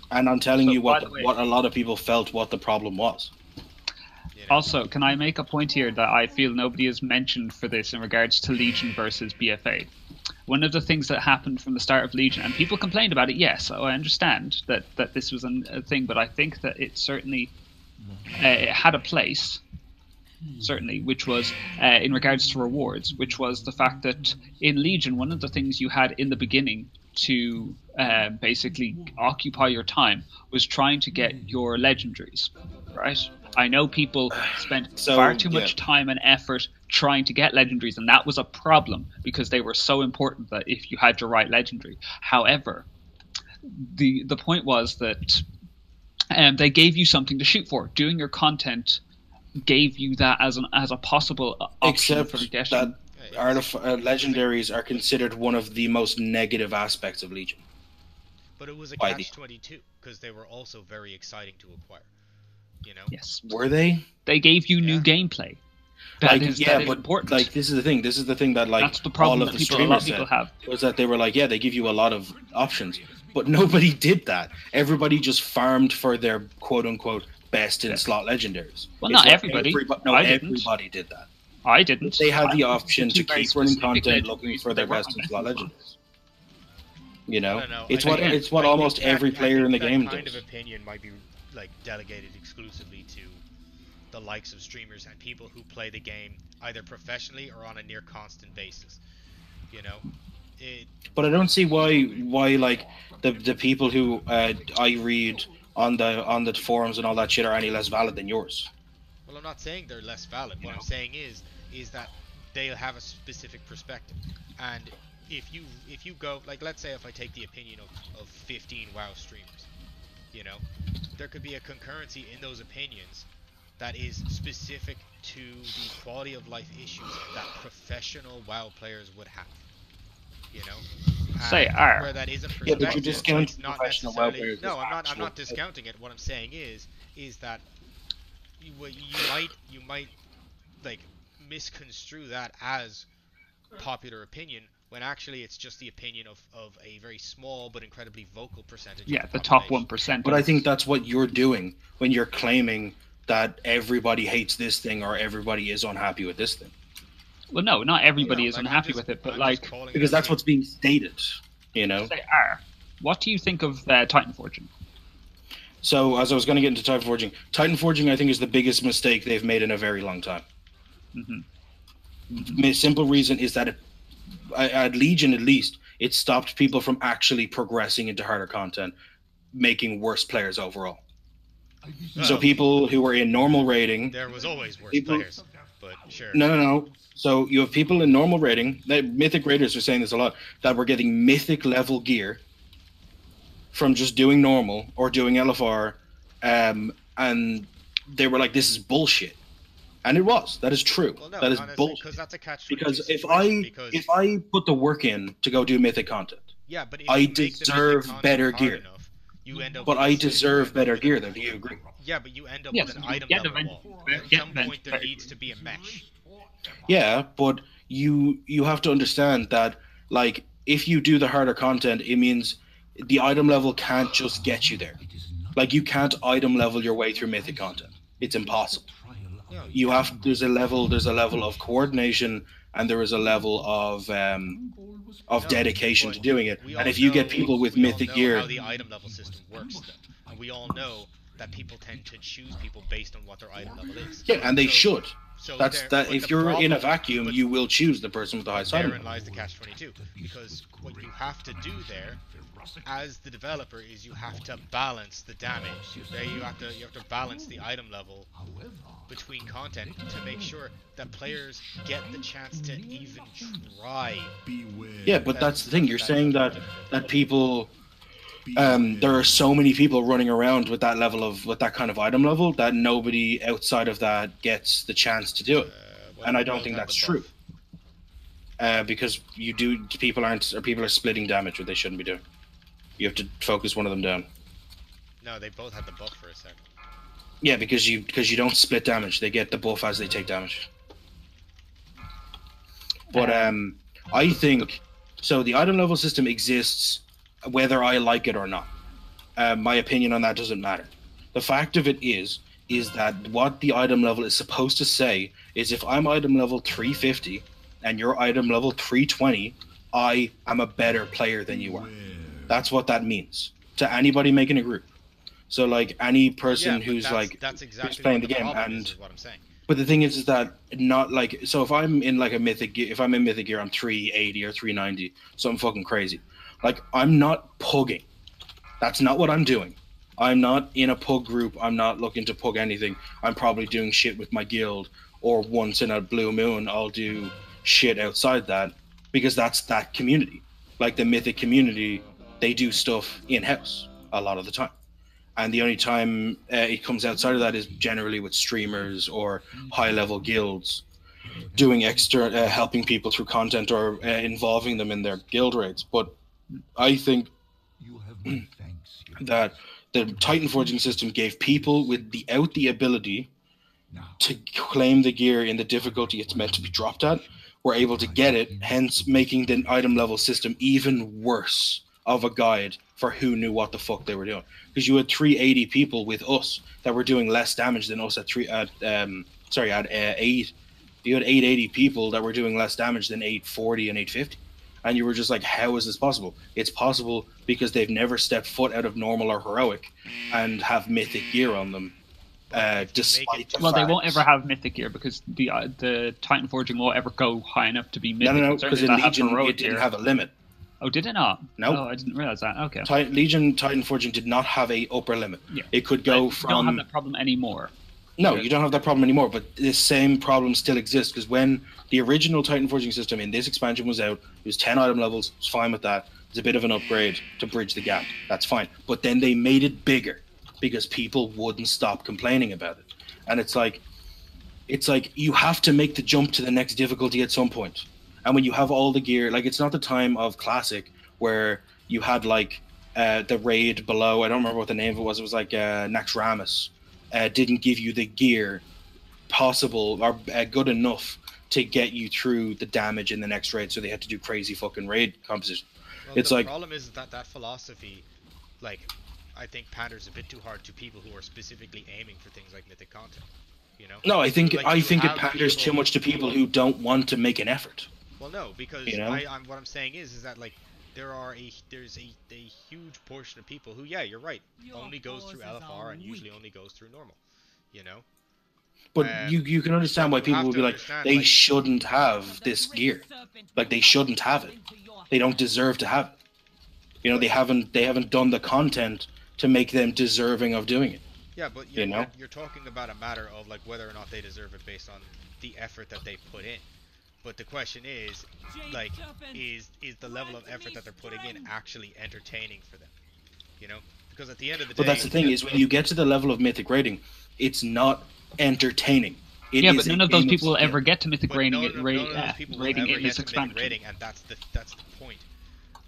And I'm telling you what a lot of people felt what the problem was. You know? Also, can I make a point here that I feel nobody has mentioned for this in regards to Legion versus BFA? One of the things that happened from the start of Legion, and people complained about it, yes, I understand that this was a thing, but I think that it certainly it had a place, certainly, which was in regards to rewards, which was the fact that in Legion, one of the things you had in the beginning to basically occupy your time was trying to get your legendaries, right? I know people spent far too much time and effort trying to get legendaries, and that was a problem because they were so important that if you had your right legendary. However, the point was that they gave you something to shoot for. Doing your content gave you that as a possible option. Except for getting. That legendaries are considered one of the most negative aspects of Legion. But it was a catch-22 because they were also very exciting to acquire. You know? Yes. Were they? They gave you new gameplay. That is important. Like, this is the thing. This is the thing that, like, that's the problem all of the a lot streamers of people said, have. was that they were like, yeah, they give you a lot of options. But nobody did that. Everybody just farmed for their quote-unquote best in slot legendaries. Well, not everybody. Everybody did that. I didn't. They had the option to keep running content looking for their best in slot legendaries. You know? It's what almost every player in the game does. That kind of opinion might be, like, delegated exclusively to the likes of streamers and people who play the game either professionally or on a near constant basis. You know? But I don't see why like the people who I read on the forums and all that shit are any less valid than yours. Well, I'm not saying they're less valid. What I'm saying is that they'll have a specific perspective. And if you go, like, let's say if I take the opinion of 15 WoW streamers, you know, there could be a concurrency in those opinions that is specific to the quality of life issues that professional WoW players would have. You know, where that is a perspective. Yeah, but you're discounting not professional WoW players. No, I'm not discounting it. What I'm saying is that you might like misconstrue that as popular opinion when actually it's just the opinion of a very small but incredibly vocal percentage. Yeah, of the top population. 1%. But I think that's what you're doing when you're claiming that everybody hates this thing or everybody is unhappy with this thing. Well, no, not everybody No, is like, unhappy I'm just- with it, but I'm like just calling Because it that's a- what's being stated, you know? they are. What do you think of Titan Forging? So, as I was going to get into Titan Forging, I think, is the biggest mistake they've made in a very long time. The simple reason is that at Legion, at least, it stopped people from actually progressing into harder content, making worse players overall. So Well, people who were in normal rating, there was always worse people- players, but sure. no. So you have people in normal rating. Mythic Raiders are saying this a lot, that we're getting mythic level gear from just doing normal or doing LFR, and they were like, "This is bullshit," and it was. That is true. Well, no, that is honestly, bullshit. because that's a catch. Because if I put the work in to go do mythic content, yeah, but if I you make the mythic deserve content better hard gear. enough, you end up but with I a- deserve better gear. Though, do you agree? Yeah, but you end up Yes, with an you item get level event- wall. At get some event point, there better needs to be a mesh. Yeah, but you have to understand that, like, if you do the harder content, it means the item level can't just get you there. Like, you can't item level your way through mythic content. It's impossible. No, You have there's a level of coordination, and there is a level of no, dedication but to doing it. we And all if you get know- people with we all mythic know gear, how the item level system works, though. And we all know that people tend to choose people based on what their item level is. yeah, and they So- should. So That's there- that. but If the you're in a problem- vacuum, but you will choose the person with the highest item. Therein lies the catch-22, because what you have to do there, as the developer, is you have to balance the damage. There you have to balance the item level between content to make sure that players get the chance to even try. Yeah, but that's the thing. You're saying that people, there are so many people running around with that kind of item level that nobody outside of that gets the chance to do it, Well, and I we don't both think have that's the true. buff. Because people are splitting damage, what they shouldn't be doing. You have to focus one of them down. No, they both had the buff for a second. Yeah, because you don't split damage. They get the buff as they take damage. But I think so. The item level system exists, whether I like it or not. My opinion on that doesn't matter. The fact of it is that what the item level is supposed to say is, if I'm item level 350 and you're item level 320, I am a better player than you are. That's what that means to anybody making a group. So, like, any person Yeah, but who's that's exactly who's playing what the game, problem and is what I'm saying. but the thing is that not like, so if I'm in like a mythic gear, if I'm in mythic gear, I'm 380 or 390, something fucking crazy. Like, I'm not pugging. That's not what I'm doing. I'm not in a pug group. I'm not looking to pug anything. I'm probably doing shit with my guild, or once in a blue moon, I'll do shit outside that, because that's that community. Like, the mythic community, they do stuff in-house a lot of the time. And the only time it comes outside of that is generally with streamers or high-level guilds doing extra, helping people through content or involving them in their guild raids. But I think that the Titan Forging system gave people without the ability to claim the gear in the difficulty it's meant to be dropped at were able to get it, hence making the item level system even worse of a guide for who knew what the fuck they were doing. Because you had 380 people with us that were doing less damage than us at 8. You had 880 people that were doing less damage than 840 and 850. And you were just like, how is this possible? It's possible because they've never stepped foot out of normal or heroic and have mythic gear on them. Despite the Well, they fact- won't ever have mythic gear because the Titan Forging won't ever go high enough to be mythic. No, But because certainly in they'll have Legion heroic it didn't gear. have a limit. Oh, did it not? Nope. Oh, I didn't realize that. Okay. Legion Titan Forging did not have a upper limit. Yeah. It could go You don't have from that problem anymore. no, you don't have that problem anymore. But this same problem still exists because when the original Titan Forging system in this expansion was out, it was 10 item levels. It was fine with that. It's a bit of an upgrade to bridge the gap. That's fine. But then they made it bigger because people wouldn't stop complaining about it. And it's like you have to make the jump to the next difficulty at some point. And when you have all the gear, like, it's not the time of Classic where you had like the raid below. I don't remember what the name of it was. It was like Naxxramas. Didn't give you the gear possible or good enough to get you through the damage in the next raid, so they had to do crazy fucking raid composition. Well, It's the like problem is that philosophy, like, I think panders a bit too hard to people who are specifically aiming for things like mythic content. You know? no, I think Like, I you think it have panders too people- much to people who don't want to make an effort. Well, no, because You know? what I'm saying is that like there's a huge portion of people who, yeah, you're right, only goes through LFR and usually only goes through normal. You know? But Um, you can understand why you people have would to be like, understand, they like- shouldn't have this gear. Like they shouldn't have it. They don't deserve to have it. You know, they haven't done the content to make them deserving of doing it. Yeah, but You know? you're talking about a matter of like whether or not they deserve it based on the effort that they put in. But the question is, like, is the level of effort that they're putting in actually entertaining for them? You know, because at the end of the day. But that's the thing is when you get to the level of mythic rating, it's not entertaining. It Yeah, is but a none of those game people will skill. ever get to mythic But rating, none of those people will rating ever in this get to mythic expansion. rating, and that's the point.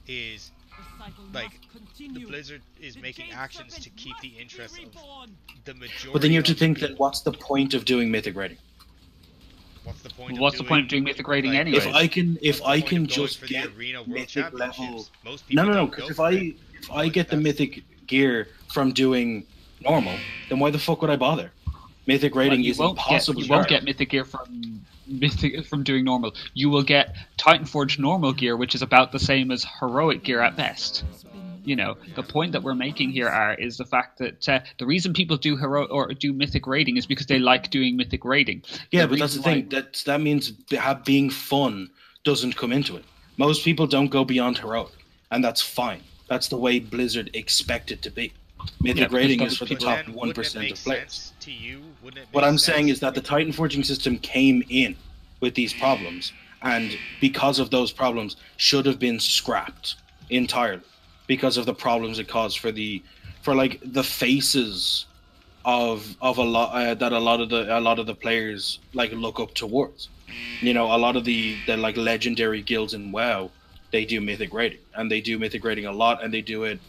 Is like the Blizzard is making actions to keep the interest of the majority. But then you have to of think people. that what's the point of doing mythic rating? What's the point? What's the point of doing mythic rating like, anyway? If I can what's the point of going just for the get Arena World mythic level, Championships? Most people no, don't because go if for it. I get the That's- mythic gear from doing normal, then why the fuck would I bother? Mythic rating you is won't impossible. Get, you to won't get. get mythic gear from doing normal. You will get Titanforge normal gear, which is about the same as heroic gear at best. You know, the point that we're making here is the fact that the reason people do do mythic rating is because they like doing mythic rating. Yeah, but that's the thing. That means being fun doesn't come into it. Most people don't go beyond heroic, and that's fine. That's the way Blizzard expect it to be. Mythic Yeah, rating because is for the people- top Then 1% wouldn't it of make players. sense to you? Wouldn't it What make I'm saying sense- is that the Titan forging system came in with these problems, and because of those problems, should have been scrapped entirely because of the problems it caused for the faces of a lot that a lot of the players like look up towards. You know, a lot of the like legendary guilds in WoW, they do mythic rating, and they do mythic rating a lot, and they do it.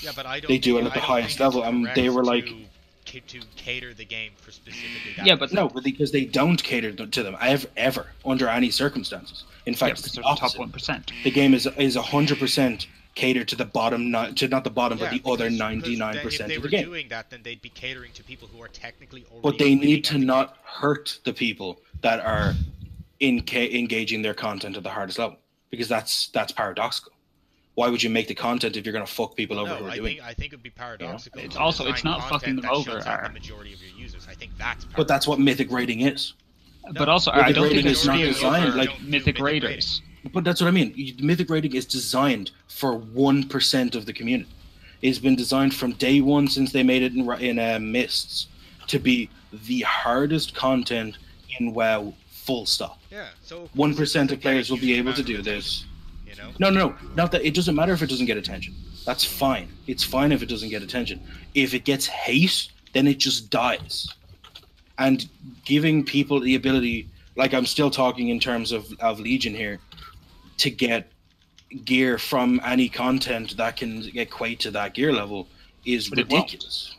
Yeah, but I don't. They do it think- at the I don't highest think it's level, and correct they were like- to cater the game for specifically that. Yeah, but No, because they don't cater to them ever under any circumstances. In Yeah, fact, because it's they're the the top opposite. 1%. The game is 100% catered to the bottom, not the bottom, but the other because 99% if of they the were game. doing that, then they'd be catering to people who are technically already. But they winning need to at the not hurt the people that are engaging their content at the hardest level, because that's paradoxical. Why would you make the content if you're going to fuck people game. over No, who are I doing think it? I think it'd be paradoxical. It's to also- it's design not fucking content them that over, shuts out Aaron. the majority of your users. I think that's. But that's what mythic rating is. But also, Mythic I don't think rating it's is not really designed over like mythic raiders. But that's what I mean. Mythic rating is designed for 1% of the community. It's been designed from day one since they made it in Mists to be the hardest content in WoW. Full stop. Yeah. So 1% of get a players will be huge able to amount do of this. attention, You know. No, not that. It doesn't matter if it doesn't get attention. That's fine. It's fine if it doesn't get attention. If it gets hate, then it just dies. And giving people the ability, like I'm still talking in terms of Legion here, to get gear from any content that can equate to that gear level is But it won't. ridiculous.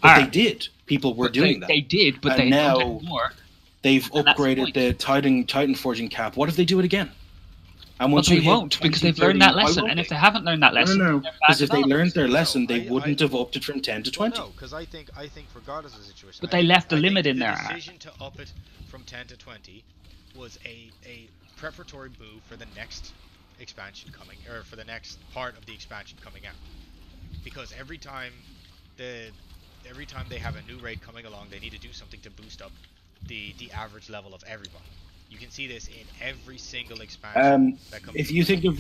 But Alright. they did. People were But doing they, that. They did, but And they now- don't anymore. They've and that's the upgraded point. the Titan Forging cap. What if they do it again? And But once they we hit won't, because they've 20, learned that why lesson. won't And if they? they haven't learned that lesson, No, they're bad because if they learned developers. their lesson, they I- wouldn't have upped it from 10 to 20. Well, no, because I think regardless of the situation. But I they think- left the I think limit in the there. decision to up it from 10 to 20 was a preparatory move for the next expansion coming, or for the next part of the expansion coming out. Because every time they have a new raid coming along, they need to do something to boost up the average level of everybody. You can see this in every single expansion that comes. If you think of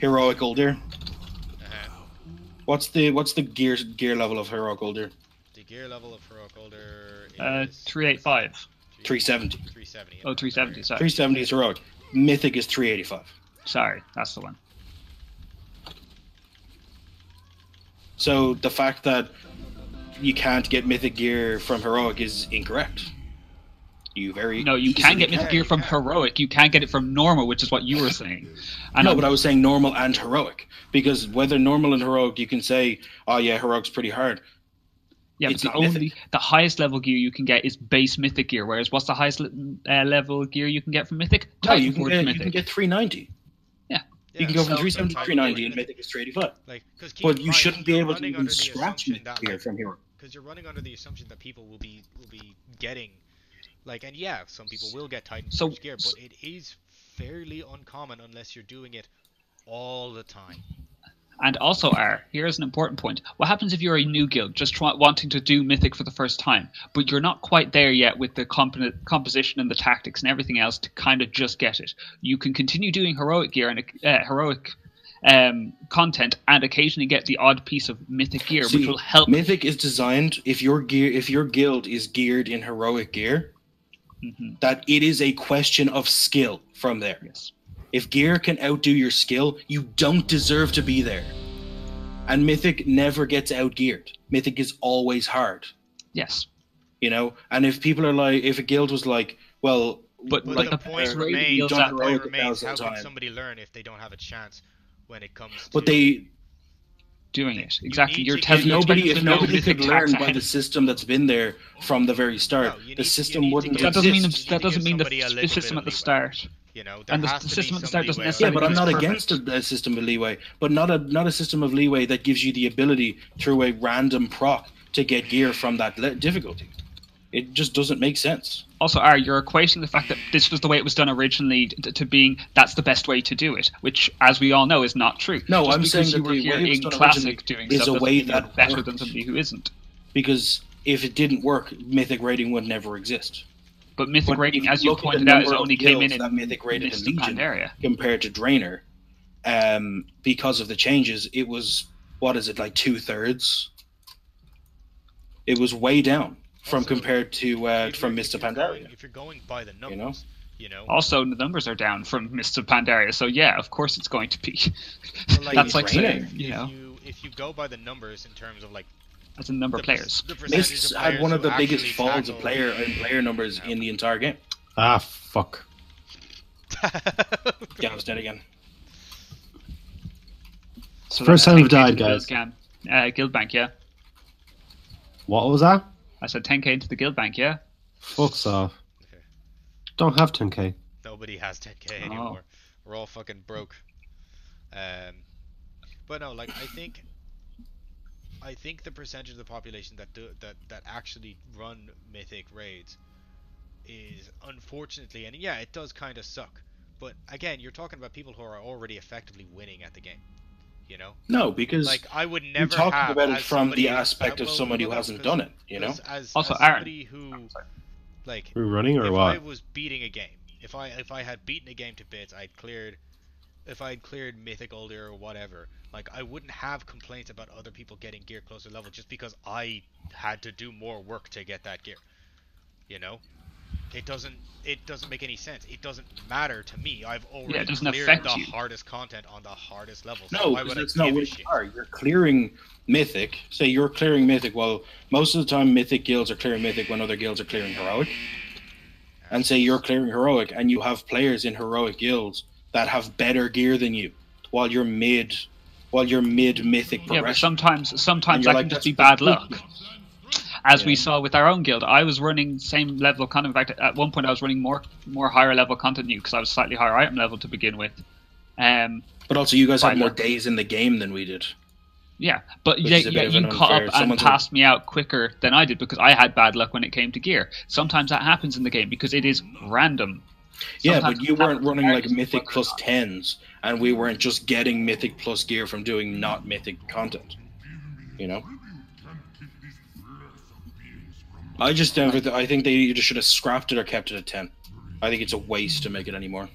heroic Uldir, what's the gear level of heroic Uldir? The gear level of Heroic Older is 385. 370. 370. Oh, 370, sorry. 370 is heroic. Mythic is 385. Sorry, that's the one. So the fact that you can't get mythic gear from heroic is incorrect. No, you can get mythic gear from heroic. You can't get it from normal, which is what you were saying. And No, but I was saying normal and heroic, because whether normal and heroic, you can say, oh yeah, heroic's pretty hard. Yeah, but It's the not mythic. only the highest level gear you can get is base mythic gear. Whereas, what's the highest level gear you can get from mythic? No, you can Titanforge get you mythic. can get 390. You can go from 370 to 390, and mythic is 385. Like, because But you shouldn't be able to even scratch mythic gear from here. Because you're running under the assumption that people will be getting, like, and yeah, some people will get Titanforge gear, but it is fairly uncommon unless you're doing it all the time. And also, here's an important point. What happens if you're a new guild, just wanting to do Mythic for the first time, but you're not quite there yet with the composition and the tactics and everything else to kind of just get it? You can continue doing heroic gear and heroic content, and occasionally get the odd piece of Mythic gear, which will help. Mythic is designed, if your guild is geared in heroic gear, that it is a question of skill from there. Yes. If gear can outdo your skill, you don't deserve to be there. And Mythic never gets outgeared. Mythic is always hard. Yes. You know? And if people are like, if a guild was like, well, but like the point remains, how can somebody learn if they don't have a chance when it comes to... But they... doing it. Exactly. If nobody could learn by the system that's been there from the very start, the system wouldn't exist. That doesn't mean the system at the start. You know, and the system at the start doesn't Yeah, necessarily. but I'm not against a system of leeway, but not a system of leeway that gives you the ability through a random proc to get gear from that difficulty. It just doesn't make sense. Also, you're equating the fact that this was the way it was done originally to being that's the best way to do it, which, as we all know, is not true. No, just I'm saying that you were here in classic doing is stuff a way that better works. than somebody who isn't. Because if it didn't work, Mythic rating would never exist. But Mythic rating, as you pointed out, is only came in that Mythic rated Mist in of Legion Pandaria compared to Draenor, because of the changes. It was, what is it, like 2/3? It was way down from Also, compared to from Mist of Pandaria. If you're going by the numbers, you know. Also, the numbers are down from Mist of Pandaria, so yeah, of course it's going to be. Well, That's like Draenor. saying, if you go by the numbers in terms of like as a number of players. Mist had one of the biggest falls of player numbers in the entire game. Ah, fuck. Yeah, I was dead again. So First time we've died, guys. Guild Bank, yeah. What was that? I said 10k into the Guild Bank, yeah. Fucks off. Okay. Don't have 10k. Nobody has 10k anymore. We're all fucking broke. But no, like I think the percentage of the population that actually run Mythic raids is unfortunately, and yeah, it does kind of suck. But again, you're talking about people who are already effectively winning at the game. You know? No, because like I would never you're talking have about it as from somebody the aspect of somebody who hasn't done it. You know? As Also, somebody who like We're running or if what? I was beating a game, if I had beaten a game to bits, if I'd cleared Mythic older or whatever, like I wouldn't have complaints about other people getting gear closer level just because I had to do more work to get that gear. You know? It doesn't make any sense. It doesn't matter to me. I've already cleared the hardest content on the hardest level. So No, why would that's I not give a what shit? you are. You're clearing Mythic. Say you're clearing Mythic. Well, most of the time Mythic guilds are clearing Mythic when other guilds are clearing Heroic. And say you're clearing Heroic, and you have players in Heroic guilds that have better gear than you, while you're mid Mythic progression. Yeah, but sometimes you're that like, can just that's be bad luck. ridiculous. As we saw with our own guild, I was running same level of content. In fact, at one point I was running more higher level content than you because I was slightly higher item level to begin with. But also, you guys had more luck. days in the game than we did. Yeah, but Which yeah, is a bit of you an caught unfair- up and someone's passed me out quicker than I did because I had bad luck when it came to gear. Sometimes that happens in the game because it is random. Yeah, Sometimes but you it weren't happens running like regardless of Mythic whether or plus not. 10s, and we weren't just getting Mythic plus gear from doing not Mythic content. You know? I think they either should have scrapped it or kept it at 10. I think it's a waste to make it anymore.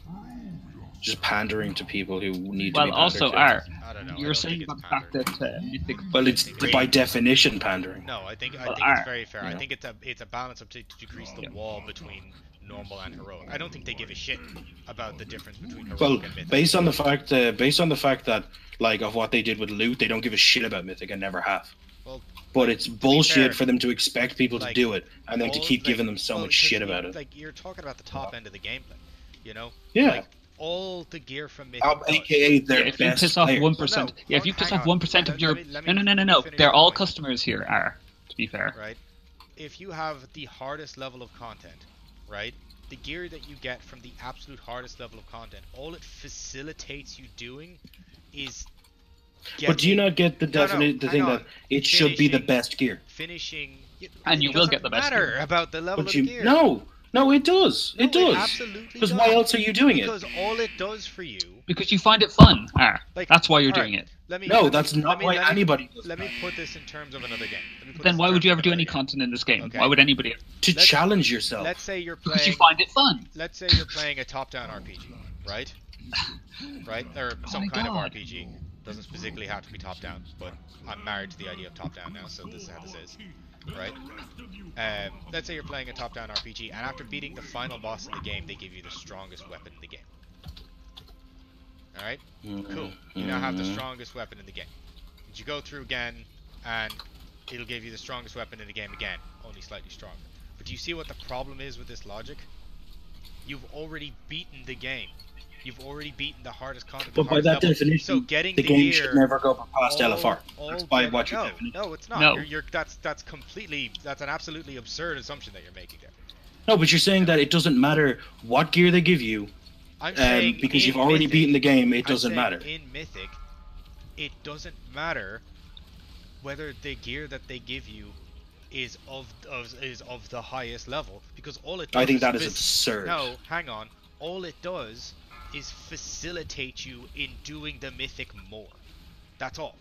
Just pandering to people who need to be Well, pandered also, to. I don't know. I you're don't saying think about the it's fact that Mythic. Well, it's by definition pandering. No, I think Well, it's very fair. you I know. think it's a balance to decrease the wall between normal and heroic. I don't think they give a shit about the difference between heroic Well, and mythic. based on the fact that like of what they did with loot, they don't give a shit about Mythic and never have. Well, But it's fair, bullshit for them to expect people to like, do it and then to all- keep like, giving them so well, much 'cause shit about it. Like you're talking about the top end of the gameplay, you know? Yeah. Like, all the gear from Mythic. AKA their If you best piss off players. 1%, No, if you piss hang off on. 1% of your, Let me no, finish they're my all point. customers here. be fair. Right? If you have the hardest level of content, right? The gear that you get from the absolute hardest level of content, all it facilitates you doing is getting... But do you not get the definite thing that it should be the best gear? Finishing... And you will get the best matter gear. about the level of gear. No, it does. No, it does. Absolutely Because does. why else are you doing it? Because all it does for you... Because you find it fun. Like, That's why you're alright, doing it. That's not why anybody does Let me put this in terms of another game. Then why would you ever do any content in this game? Okay. Why would anybody? To challenge yourself. Let's say you're playing... Because you find it fun. Let's say you're playing a top-down RPG, right? Right? Or some kind of RPG. Doesn't specifically have to be top-down, but I'm married to the idea of top-down now, so this is how this is. Right? Let's say you're playing a top-down RPG, and after beating the final boss in the game, they give you the strongest weapon in the game. Alright? Cool. You now have the strongest weapon in the game. You go through again, and it'll give you the strongest weapon in the game again, only slightly stronger. But do you see what the problem is with this logic? You've already beaten the game. You've already beaten the hardest content. But by that definition, so getting the game gear, should never go past LFR. That's by what you're definition. No, it's not. No. That's completely... That's an absolutely absurd assumption that you're making there. No, but you're saying that it doesn't matter what gear they give you, I'm saying because in you've already Mythic, beaten the game, it I'm doesn't saying matter. In Mythic, it doesn't matter whether the gear that they give you is of the highest level, because all it does I think that is absurd. No, hang on. All it does is facilitate you in doing the Mythic more. That's all.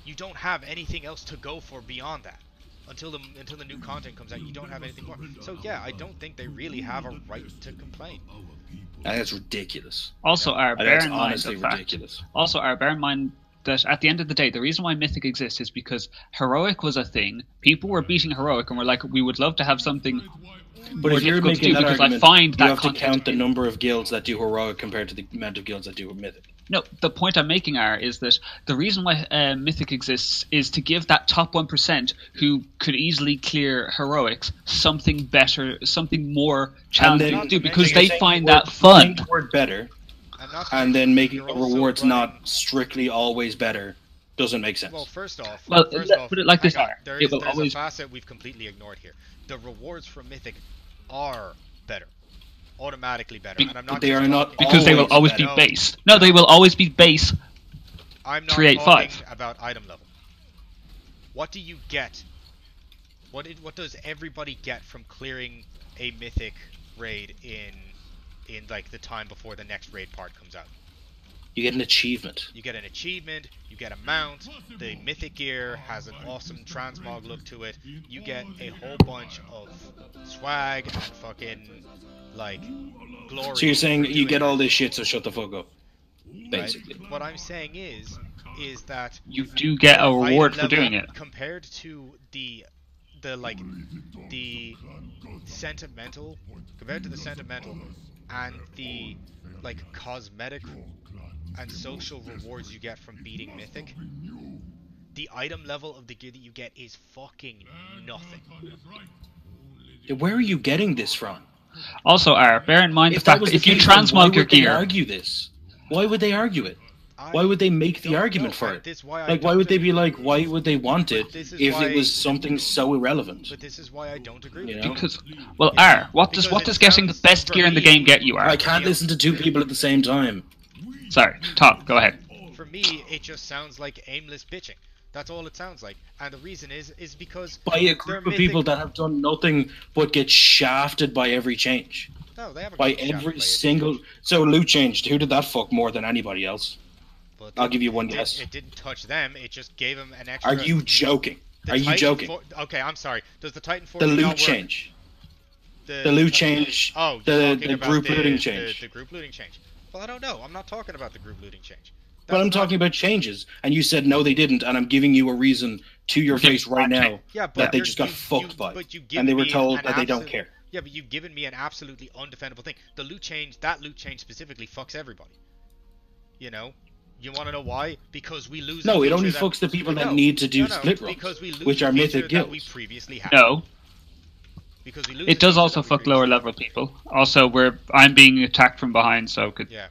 You don't have anything else to go for beyond that. Until the new content comes out, you don't have anything more. So yeah, I don't think they really have a right to complain. That's ridiculous. Also, bear That's in mind honestly the fact. ridiculous. Also, bear in mind that at the end of the day, the reason why Mythic exists is because Heroic was a thing. People were beating Heroic and were like, we would love to have something. But more if you're difficult to making do that because argument, I find you that have to content count the number of guilds that do Heroic compared to the amount of guilds that do Mythic. No, the point I'm making is that the reason why Mythic exists is to give that top 1% who could easily clear Heroics something better, something more challenging to do, because they find that fun. The word better, and then making the rewards not strictly always better doesn't make sense. Well, first off, put it like this: there's a facet we've completely ignored here. The rewards from Mythic are better. Automatically better, and I'm not. They are not because they will always be base. No, they will always be base. I'm not 385. talking about item level. What do you get? What does everybody get from clearing a Mythic raid in like the time before the next raid part comes out? You get an achievement. You get an achievement, you get a mount, the Mythic gear has an awesome transmog look to it, you get a whole bunch of swag and fucking, like, glory. So you're saying you get all this shit, so shut the fuck up. Basically. Right? What I'm saying is that... You do get a reward for doing it. Compared to the sentimental, and the, like, cosmetic and social rewards you get from beating Mythic, the item level of the gear that you get is fucking nothing. Where are you getting this from? Also, bear in mind the fact that if you transmog your gear... Why would they argue this? Why would they argue it? Why would they make the argument for it? Like, why would they be like, why would they want it if it was something so irrelevant? But this is why I don't agree. You know? Because, well, what does getting the best gear in the game get you, I can't listen to two people at the same time. Sorry, Tom, go ahead. For me, it just sounds like aimless bitching. That's all it sounds like. And the reason is because... By a group of people that have done nothing but get shafted by every change. No, they haven't. By every single... So loot changed. Who did that fuck more than anybody else? But I'll give you one guess. It didn't touch them. It just gave them an extra... Are you joking? Are you joking? Okay, I'm sorry. Does the Titan Force The not loot work? change. The loot change. Oh, the group looting change. The group looting change. Well, I don't know. I'm not talking about the group looting change. But I'm talking about changes, and you said no, they didn't, and I'm giving you a reason to your face right now that they just got fucked by, and they were told that they don't care. Yeah, but you've given me an absolutely undefendable thing. The loot change, that loot change specifically, fucks everybody. You know? You want to know why? Because we lose. No, it only fucks the people that need to do split runs, which are mythic guilds. We previously had. No. Because we lose it does also fuck lower level people. Also, I'm being attacked from behind, so yeah.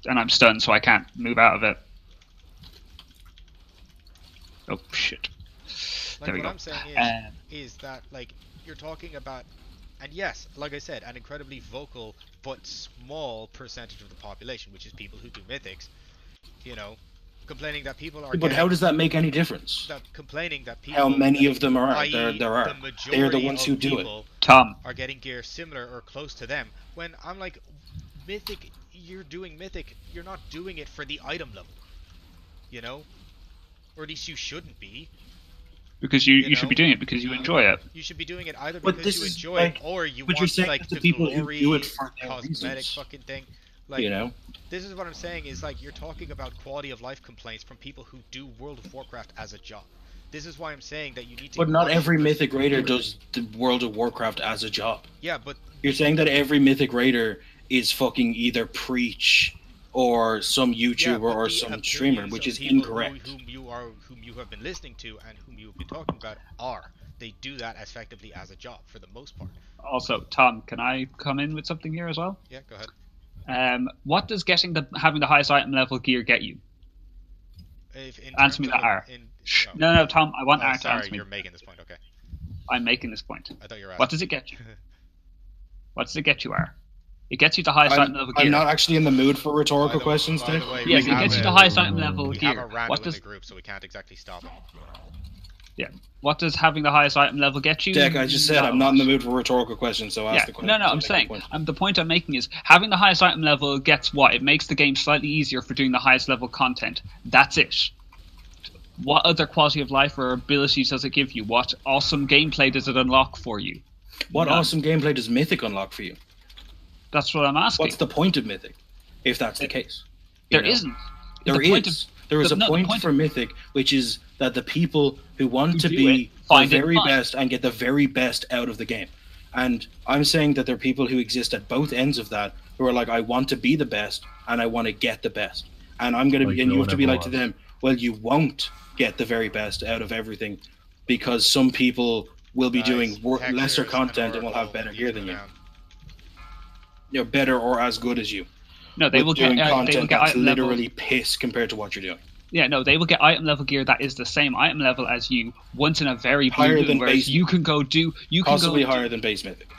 And I'm stunned, so I can't move out of it. Oh shit! Like There we what go. I'm saying is that like you're talking about, and yes, like I said, an incredibly vocal but small percentage of the population, which is people who do mythics, you know, complaining that people are. But how does that make any difference? Complaining that people. How many of them are? i.e. There are. The majority They're the ones who of do it. people Tom, are getting gear similar or close to them. When I'm like, mythic, you're doing mythic, you're not doing it for the item level, you know, or at least you shouldn't be. because you should be doing it because you enjoy it. You should be doing it either But because this you is, enjoy like- it or you but you're want saying like that the the people who glory do it for their cosmetic reasons. fucking thing. Like, You know, this is what I'm saying is like you're talking about quality of life complaints from people who do World of Warcraft as a job. This is why I'm saying that you need to. but not watch every the- mythic raider does the World of Warcraft as a job. Yeah, but You're saying that every mythic raider is fucking either Preach or some yeah, YouTuber but or the some streamer, opinions which of is people incorrect. Whom you have been listening to and whom you have been talking about they do that as effectively as a job for the most part. Also, Tom, can I come in with something here as well? Yeah, go ahead. What does having the highest item level gear get you? If in Answer me terms that, of- R. in- Shh. oh. No, Tom, I want Oh, R to sorry, answer me. you're making this point. Okay, I'm making this point. I thought you were asking. What does it get you? What does it get you, R? It gets you the highest item level gear. I'm not actually in the mood for rhetorical By questions, the Dave. way, Yes, we it have gets you a- the highest item level We have gear. a Randall What in does the group, so we can't exactly stop him. what does having the highest item level get you? Deck, I just said I'm not in the mood for rhetorical questions, so ask the question. No, I'm saying the point I'm making is having the highest item level gets what? It makes the game slightly easier for doing the highest level content. That's it. What other quality of life or abilities does it give you? What awesome gameplay does it unlock for you? What None. awesome gameplay does Mythic unlock for you? That's what I'm asking. What's the point of Mythic, if that's the case? You There know? isn't. There The point is. of- There is the- a no, the point point for Mythic, which is that the people who want Who to do be it, find the it very fun. best and get the very best out of the game. And I'm saying that there are people who exist at both ends of that who are like, I want to be the best and I want to get the best. And I'm going to Like be, and no you have one to be ever like to was. them, well, you won't get the very best out of everything because some people will be doing Guys, lesser Hector's content and will have Oracle, better leave gear them than you. alone. You're better or as good as you. No, they with will get doing they will content get that's item level. literally piss compared to what you're doing. Yeah, no, they will get item level gear that is the same item level as you once in a very blue Higher moon, than whereas base- you can go do you can Possibly go higher than base Mythic.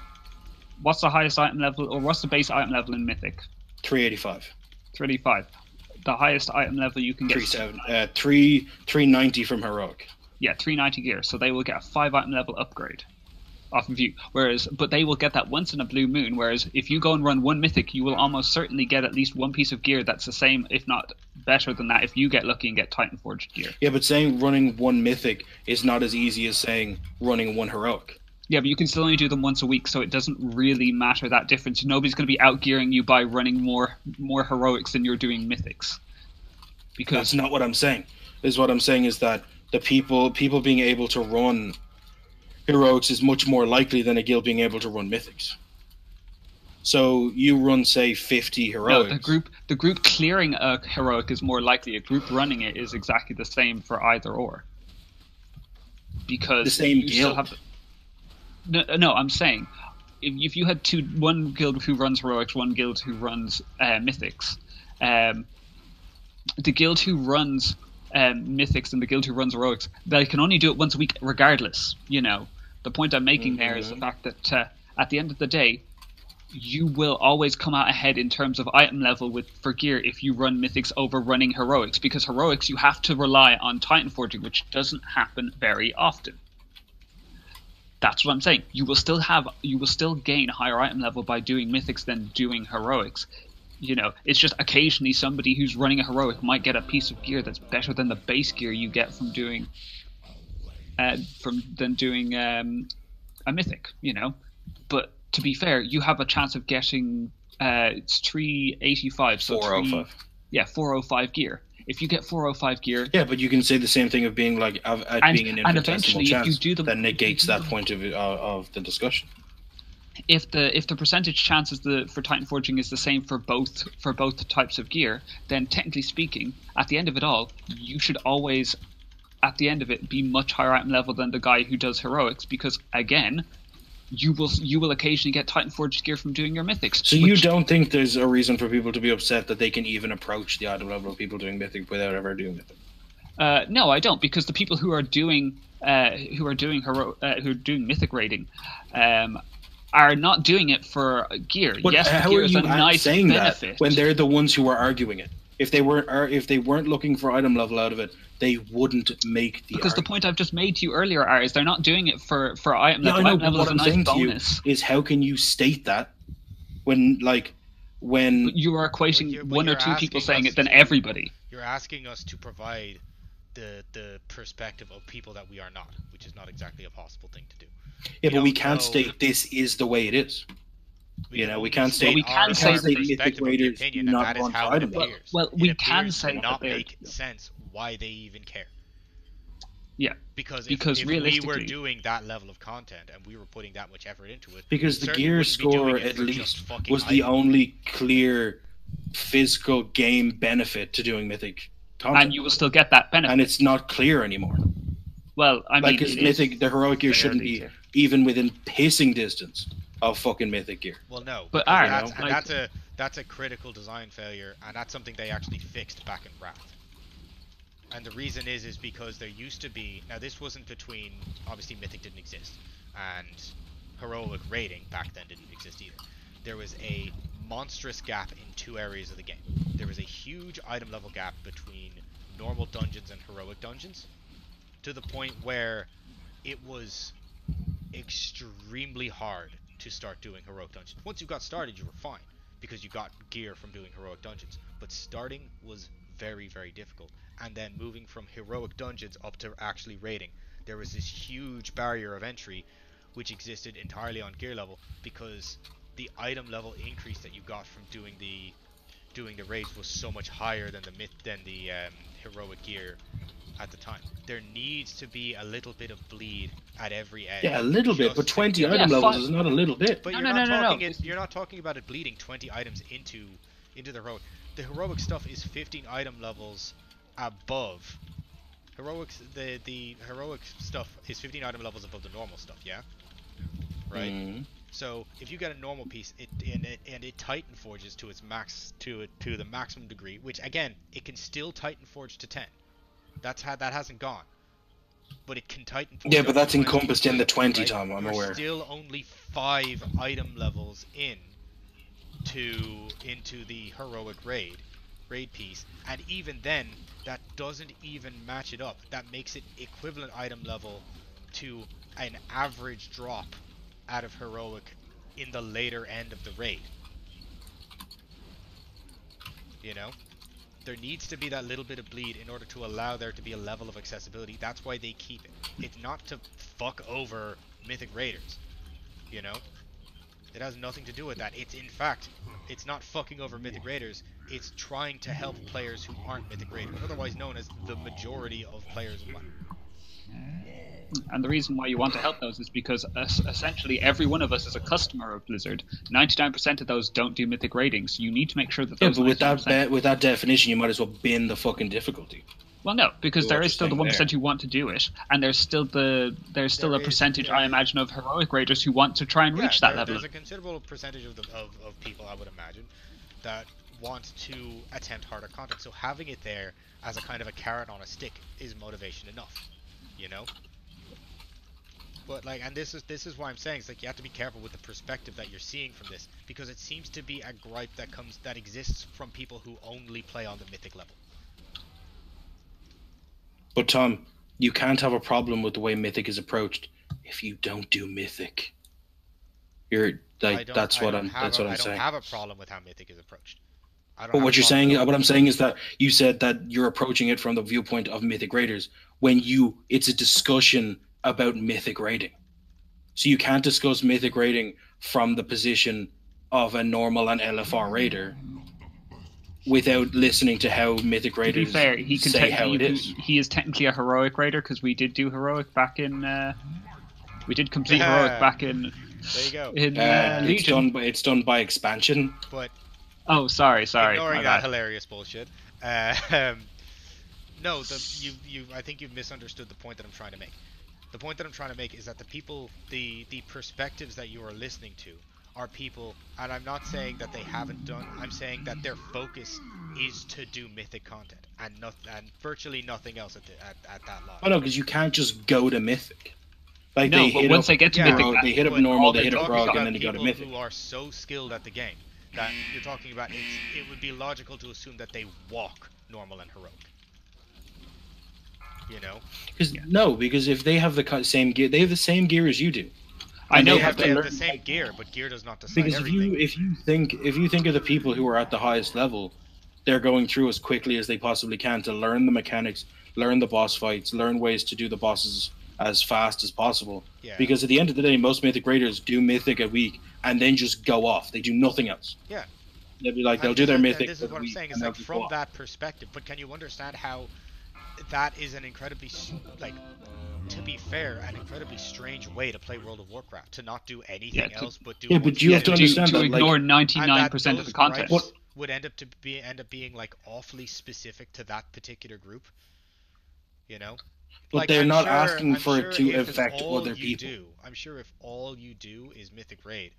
what's the highest item level or what's the base item level in Mythic? 385. 35. The highest item level you can get 390 from Heroic. yeah, 390 gear. So they will get a 5 item level upgrade off of you. But they will get that once in a blue moon. Whereas if you go and run one mythic, you will almost certainly get at least one piece of gear that's the same, if not better than that. If you get lucky and get Titan Forged gear. Yeah, but saying running one Mythic is not as easy as saying running one Heroic. Yeah, but you can still only do them once a week, so it doesn't really matter that difference. Nobody's going to be out gearing you by running more heroics than you're doing mythics. Because That's not what I'm saying. What I'm saying is that the people being able to run Heroics is much more likely than a guild being able to run Mythics. So you run, say, 50 no, Heroics. the group clearing a heroic is more likely. A group running it is exactly the same for either or. Because The same you still guild. have. No, I'm saying if you had one guild who runs heroics, one guild who runs mythics, the guild who runs mythics and the guild who runs heroics, they can only do it once a week regardless. You know, the point I'm making there is the fact that at the end of the day, you will always come out ahead in terms of item level for gear if you run mythics over running heroics, because heroics you have to rely on Titan Forging, which doesn't happen very often. That's what I'm saying. You will still gain higher item level by doing mythics than doing heroics. You know, it's just occasionally somebody who's running a heroic might get a piece of gear that's better than the base gear you get from doing a mythic. You know, but to be fair, you have a chance of getting it's 385, so 405. 405 gear. If you get 405 gear, Yeah, but you can say the same thing of being like being an and infinitesimal eventually, if chance. you do the- that negates that point of the discussion. if the percentage chances for Titan Forging is the same for both types of gear, then technically speaking, at the end of it all, you should always, at the end of it, be much higher item level than the guy who does heroics, because again, you will occasionally get Titan Forged gear from doing your mythics. So you don't think there's a reason for people to be upset that they can even approach the item level of people doing Mythic without ever doing Mythic? No, I don't, because the people who are doing mythic rating, are not doing it for gear. But yes, the how gear are is you a nice saying benefit. that when they're the ones who are arguing it? If they weren't looking for item level out of it, they wouldn't make the Because argument. the point I've just made to you earlier is they're not doing it for item Yeah, level. I know, Item but level what is a I'm nice saying bonus. to you is how can you state that when You are equating one or two people saying it than everybody. You're asking us to provide the perspective of people that we are not, which is not exactly a possible thing to do. Yeah, but we can't state this is the way it is. We can't say Mythic Raiders do not want item level. Well, we can say not make sense why they even care. Yeah, because if we were doing that level of content and we were putting that much effort into it, because the gear score at least was the only clear physical game benefit to doing Mythic content, and you will still get that benefit, and it's not clear anymore. Well, I mean, because Mythic, the heroic gear shouldn't be even within pacing distance of fucking Mythic gear. Well, no, but that's a critical design failure, and that's something they actually fixed back in Wrath. And the reason is because there used to be, now this wasn't between, obviously Mythic didn't exist, and heroic rating back then didn't exist either. There was a monstrous gap in two areas of the game. There was a huge item level gap between normal dungeons and heroic dungeons, to the point where it was extremely hard to start doing heroic dungeons. Once you got started, you were fine, because you got gear from doing heroic dungeons, but starting was very, very difficult. And then moving from heroic dungeons up to actually raiding, there was this huge barrier of entry which existed entirely on gear level, because the item level increase that you got from doing the raids was so much higher than the heroic gear at the time. There needs to be a little bit of bleed at every edge. Yeah, a little bit, but 20 item levels is not a little bit. But you're not talking about it bleeding 20 items into the heroic. The heroic stuff is 15 item levels above. The heroic stuff is 15 item levels above the normal stuff, yeah? Right? Mm-hmm. So if you get a normal piece, it Titan forges to its max to the maximum degree, which again, it can still Titan forge to 10. That hasn't gone. But it can Titan forge. Yeah, but that's encompassed in the 20, right? Tom, I'm aware. Still only 5 item levels into the heroic raid piece, and even then that doesn't even match it up. That makes it equivalent item level to an average drop out of heroic in the later end of the raid. You know, there needs to be that little bit of bleed in order to allow there to be a level of accessibility. That's why they keep it. It's not to fuck over Mythic Raiders, you know? It has nothing to do with that. It's not fucking over Mythic Raiders. It's trying to help players who aren't Mythic Raiders, otherwise known as the majority of players in WoW. And the reason why you want to help those is because essentially every one of us is a customer of Blizzard. 99% of those don't do Mythic ratings. You need to make sure that those. Yeah, but with that definition, you might as well bin the fucking difficulty. Well, no, because there is still the 1% who want to do it, and there's still a percentage, I imagine, of heroic raiders who want to try and reach that level. There's a considerable percentage of people, I would imagine, that want to attempt harder content. So having it there as a kind of a carrot on a stick is motivation enough, you know. But like, and this is why I'm saying it's like you have to be careful with the perspective that you're seeing from this, because it seems to be a gripe that exists from people who only play on the Mythic level. But Tom, you can't have a problem with the way Mythic is approached if you don't do Mythic. That's what I'm saying. I don't have a problem with how Mythic is approached. But what I'm saying is that you said that you're approaching it from the viewpoint of Mythic Raiders when it's a discussion about Mythic raiding. So you can't discuss Mythic raiding from the position of a normal and LFR raider without listening to how Mythic Raiders say how it is. He is technically a heroic raider because we did do heroic back in. We did complete heroic back in. There you go. In Legion. It's done by expansion. But oh, sorry. Ignoring that hilarious bullshit. No, I think you've misunderstood the point that I'm trying to make. The point that I'm trying to make is that the perspectives that you are listening to are people, and I'm not saying that they haven't done. I'm saying that their focus is to do mythic content and virtually nothing else at that lot. Oh no, because you can't just go to mythic. Like No, but once they get to mythic, they hit up but normal, they're they hit up talking grog, about and then they go to people mythic. who are so skilled at the game that you're talking about. It would be logical to assume that they walk normal and heroic. You know? Because if they have the same gear, they have the same gear as you do. I know they have to the same gear, but gear does not decide Because everything. if you think of the people who are at the highest level, they're going through as quickly as they possibly can to learn the mechanics, learn the boss fights, learn ways to do the bosses as fast as possible. Yeah. Because at the end of the day, most mythic raiders do mythic a week and then just go off. They do nothing else. Yeah. They'll be like, they'll And do their this is- mythic. and This is for what the I'm week, saying. and It's they'll like just from go off. that perspective. But can you understand how that is an incredibly to be fair, an incredibly strange way to play World of Warcraft, to not do anything else but do. Yeah, but you have to understand to that, ignore like, 99% of the content. Would end up being like awfully specific to that particular group. You know. But Like, they're I'm not sure- asking I'm for sure it to if affect all other you people. I'm sure if all you do is Mythic Raid,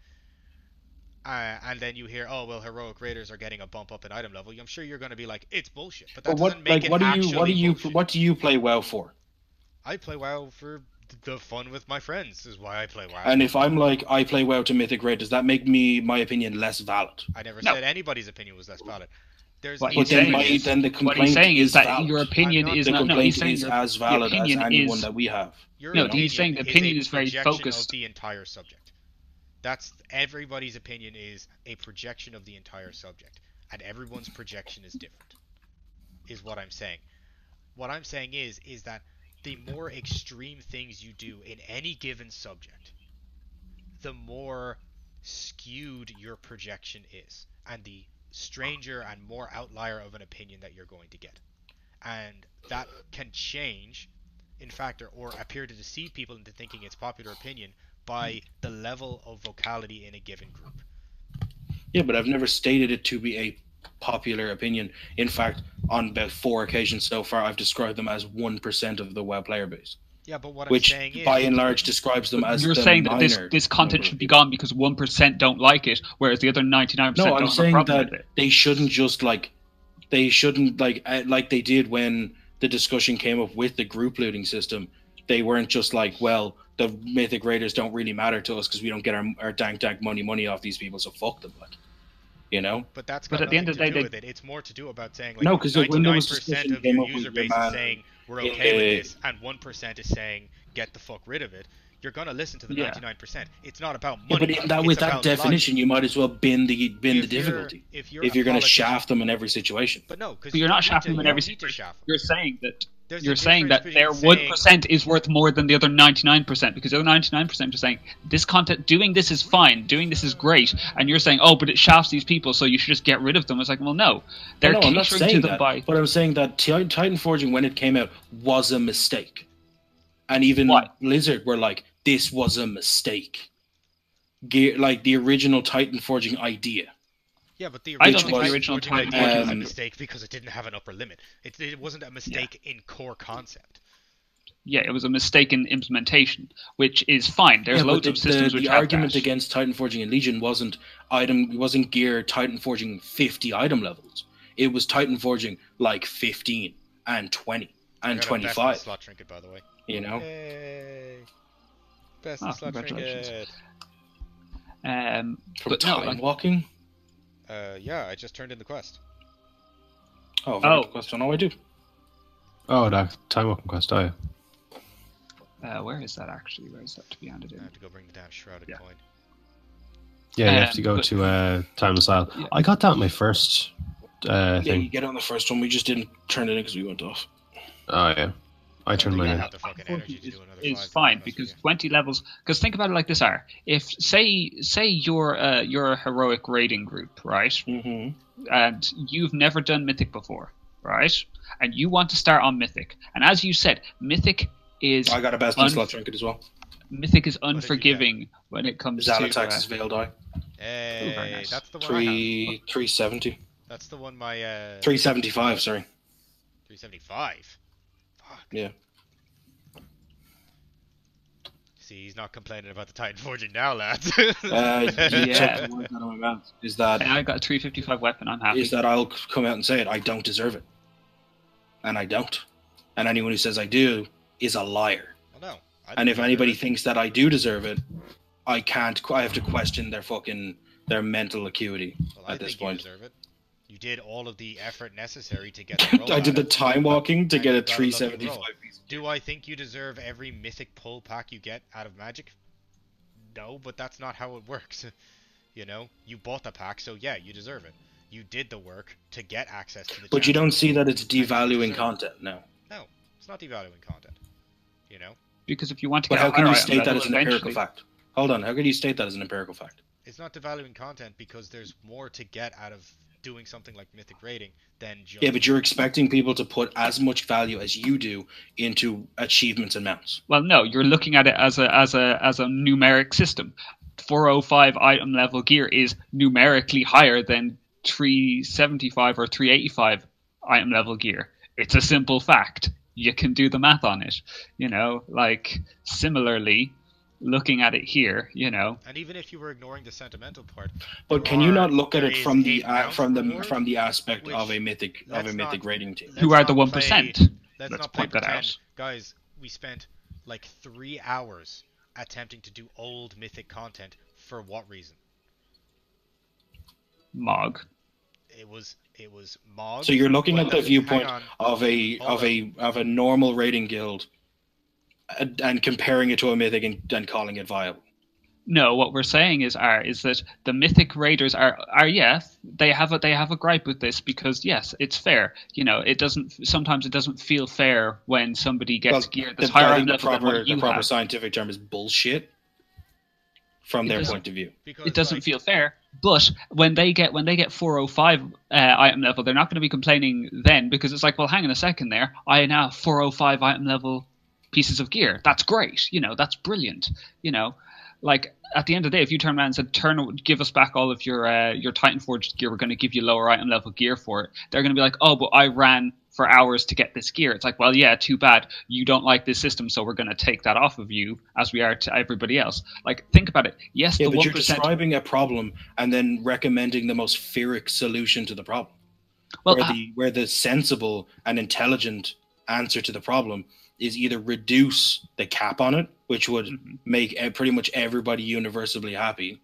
and then you hear, oh well, Heroic Raiders are getting a bump up in item level, I'm sure you're going to be like, it's bullshit. But that But what, doesn't make like, it what do actually bullshit. what do you play WoW for? I play WoW for the fun with my friends. Is why I play WoW. And if I'm like, I play WoW to Mythic Raid, does that make my opinion less valid? I never No. said anybody's opinion was less valid. There's What the he's But then, saying is- then the What complaint he's saying is that valid. your opinion I'm not- is The not. No, complaint he's saying is your, as the valid as opinion anyone is. that we have. Your No, opinion he's saying the is opinion a is very projection focused. of the entire subject. That's everybody's opinion is a projection of the entire subject, and everyone's projection is different. Is what I'm saying. What I'm saying is that the more extreme things you do in any given subject, the more skewed your projection is, and the stranger and more outlier of an opinion that you're going to get. And that can change, in fact, or appear to deceive people into thinking it's popular opinion by the level of vocality in a given group. Yeah, but I've never stated it to be a popular opinion. In fact, on about 4 occasions so far, I've described them as 1% of the WoW player base, Yeah, but what which I'm saying is, by and large describes them as You're the saying that minor this content number. should be gone because 1% don't like it, whereas the other 99% No, don't I'm have a saying problem that with it. they shouldn't just like they did when the discussion came up with the group looting system. They weren't just like, well, the Mythic Raiders don't really matter to us because we don't get our dank money off these people, so fuck them, like, you know. but that's But got at the end nothing of the to day, do with it. It's more to do about saying, like, No, 'cause, like, when there was 99% discussion of came your up with user your base is man saying we're in okay with the- this, and 1% is saying get the fuck rid of it. You're gonna listen to the 99%. It's not about Yeah, money. but with it's that about definition, logic. you might as well bin the If you're- difficulty. if you're If a you're going to politician- shaft them in every situation. But no, because But you're not shafting them in every situation. situation. You're saying that There's a you're saying that difference their between 1% is worth more than the other 99%, because the other 99% are saying this content, doing this is fine, doing this is great, and you're saying, oh, but it shafts these people, so you should just get rid of them. It's like, well, no, they're No, I'm not catering saying to them that, by. but I'm saying that Titan Forging, when it came out, was a mistake. And even What? Blizzard were like, this was a mistake. Like the original Titan Forging idea. Yeah, but the I don't original, think the Titan original Forging Titan idea Forging was a was- mistake because it didn't have an upper limit. It wasn't a mistake in core concept. Yeah, it was a mistake in implementation, which is fine. There's Yeah, but loads of systems which the have argument that. against Titan Forging and Legion wasn't gear Titan Forging 50 item levels. It was Titan Forging like 15 and 20 and I got a best in 25. slot trinket, by the way. You know? Yay! Best in Oh, slot congratulations. trinket. From But no, time like, walking. Yeah, I just turned in the quest. Oh, Oh. question. Oh, I do. Oh, that time walking quest. Oh, yeah. where is that actually? Where is that to be handed I in? have to go bring the damn shrouded Yeah. coin. Yeah, you have to go but- to Timeless Isle. Yeah. I got that in my first Yeah, thing. you get it on the first one. We just didn't turn it in because we went off. Oh, yeah. I turned think mine I in. have the fucking energy to do another Is 5, to be fine honest because with you. 20 levels. Because think about it like this: if say you're a heroic raiding group, right? Mm-hmm. And you've never done Mythic before, right? And you want to start on Mythic, and as you said, Mythic is I got a best in slot trinket as well. Mythic is did you get? unforgiving when it comes to Xalatax's Veiled Eye. very Hey, nice. that's the one I have. 370. That's the one my 375, sorry. 375. Fuck. Yeah. See, he's not complaining about the Titan Forging now, lads. You Yeah. took the words out of my mouth. Is that And I got a 355 weapon. I'm happy. is that I'll come out and say it. I don't deserve it, and I don't. And anyone who says I do is a liar. Well, no. I And if deserve anybody it. thinks that I do deserve it, I can't. I have to question their mental acuity Well, I at this think you point. deserve it. You did all of the effort necessary to get the roll I did out the of it. time walking to And get you a got a lucky 375 roll. piece. Do I think you deserve every mythic pull pack you get out of Magic? No, but that's not how it works. You know, you bought the pack, so yeah, you deserve it. You did the work to get access to the But you channel. don't see that it's you devaluing deserve it. content now. No, it's not devaluing content. You know, Because if you want to But get how a can higher you item state that level, as an empirical eventually- fact? Hold on, how can you state that as an empirical fact? it's not devaluing content because there's more to get out of doing something like mythic rating than just. Yeah, but you're expecting people to put as much value as you do into achievements and mounts. Well, no, you're looking at it as a numeric system. 405 item level gear is numerically higher than 375 or 385 item level gear. It's a simple fact. You can do the math on it. You know, like similarly, looking at it here, you know, And even if you were ignoring the sentimental part, But can you not look at there it is from the a mount reward, from the aspect which of a mythic let's not- rating team? who let's are the not 1%? Let's Let's not play point that pretend. out. Guys, we spent like 3 hours attempting to do old mythic content. For what reason? Mog. It was Mog. So you're looking Well, at the no, viewpoint hang on. of a normal rating guild and comparing it to a mythic and calling it viable. No, what we're saying is that the mythic raiders are yes, they have a gripe with this because yes, it's fair. You know, sometimes it doesn't feel fair when somebody gets gear that's higher I think level than what you the proper have. scientific term is bullshit from It their doesn't- point of view. Because, It doesn't like, feel fair. But when they get 405 item level, they're not going to be complaining then because it's like, well, hang on a second there. I now have 405 item level pieces of gear. That's great. You know, that's brilliant. You know, like at the end of the day, if you turn around and said, give us back all of your Titan Forged gear, we're going to give you lower item level gear for it. They're going to be like, oh, but I ran for hours to get this gear. It's like, well, yeah, too bad. You don't like this system, so we're going to take that off of you as we are to everybody else. Like, think about it. Yes, Yeah, the but 1%. you're describing a problem and then recommending the most Pyrrhic solution to the problem. Well, where the sensible and intelligent answer to the problem is either reduce the cap on it, which would make pretty much everybody universally happy,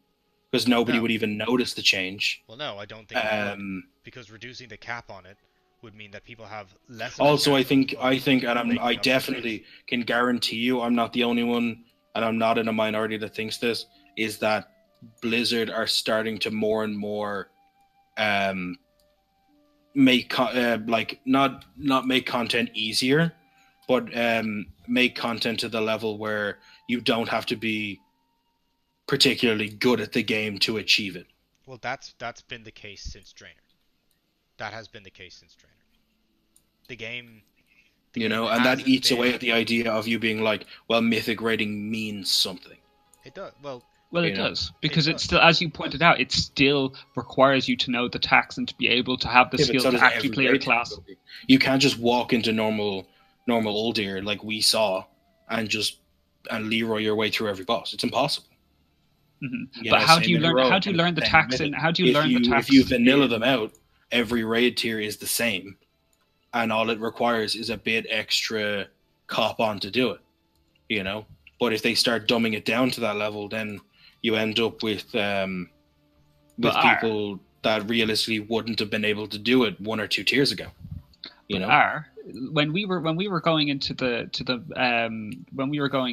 because nobody No. would even notice the change. Well, no, I don't think it would, Um, because reducing the cap on it would mean that people have less. Of a also, I chance think, of and making I up definitely can guarantee you, I'm not the only one, and I'm not in a minority that thinks this, is that Blizzard are starting to more and more make not make content easier, but make content to the level where you don't have to be particularly good at the game to achieve it. Well, that's been the case since Draenor. That has been the case since Draenor. The game. You know, and that eats away at the idea of you being like, well, mythic rating means something. It does. Well, Well, you it know, does because it it still, as you pointed out, it still requires you to know the tax and to be able to have the Yeah, but skills so to does actually every play your rating class. ability. You can't just walk into normal Uldir like we saw and Leroy your way through every boss. It's impossible. Mhm. You But know, how same do you in learn? heroic How do you and learn the same in tax? mythic. And how do you learn the tax? If you vanilla them out, every raid tier is the same, and all it requires is a bit extra cop on to do it. You know, but if they start dumbing it down to that level, then you end up with people that realistically wouldn't have been able to do it 1 or 2 tiers ago. You know, when we were going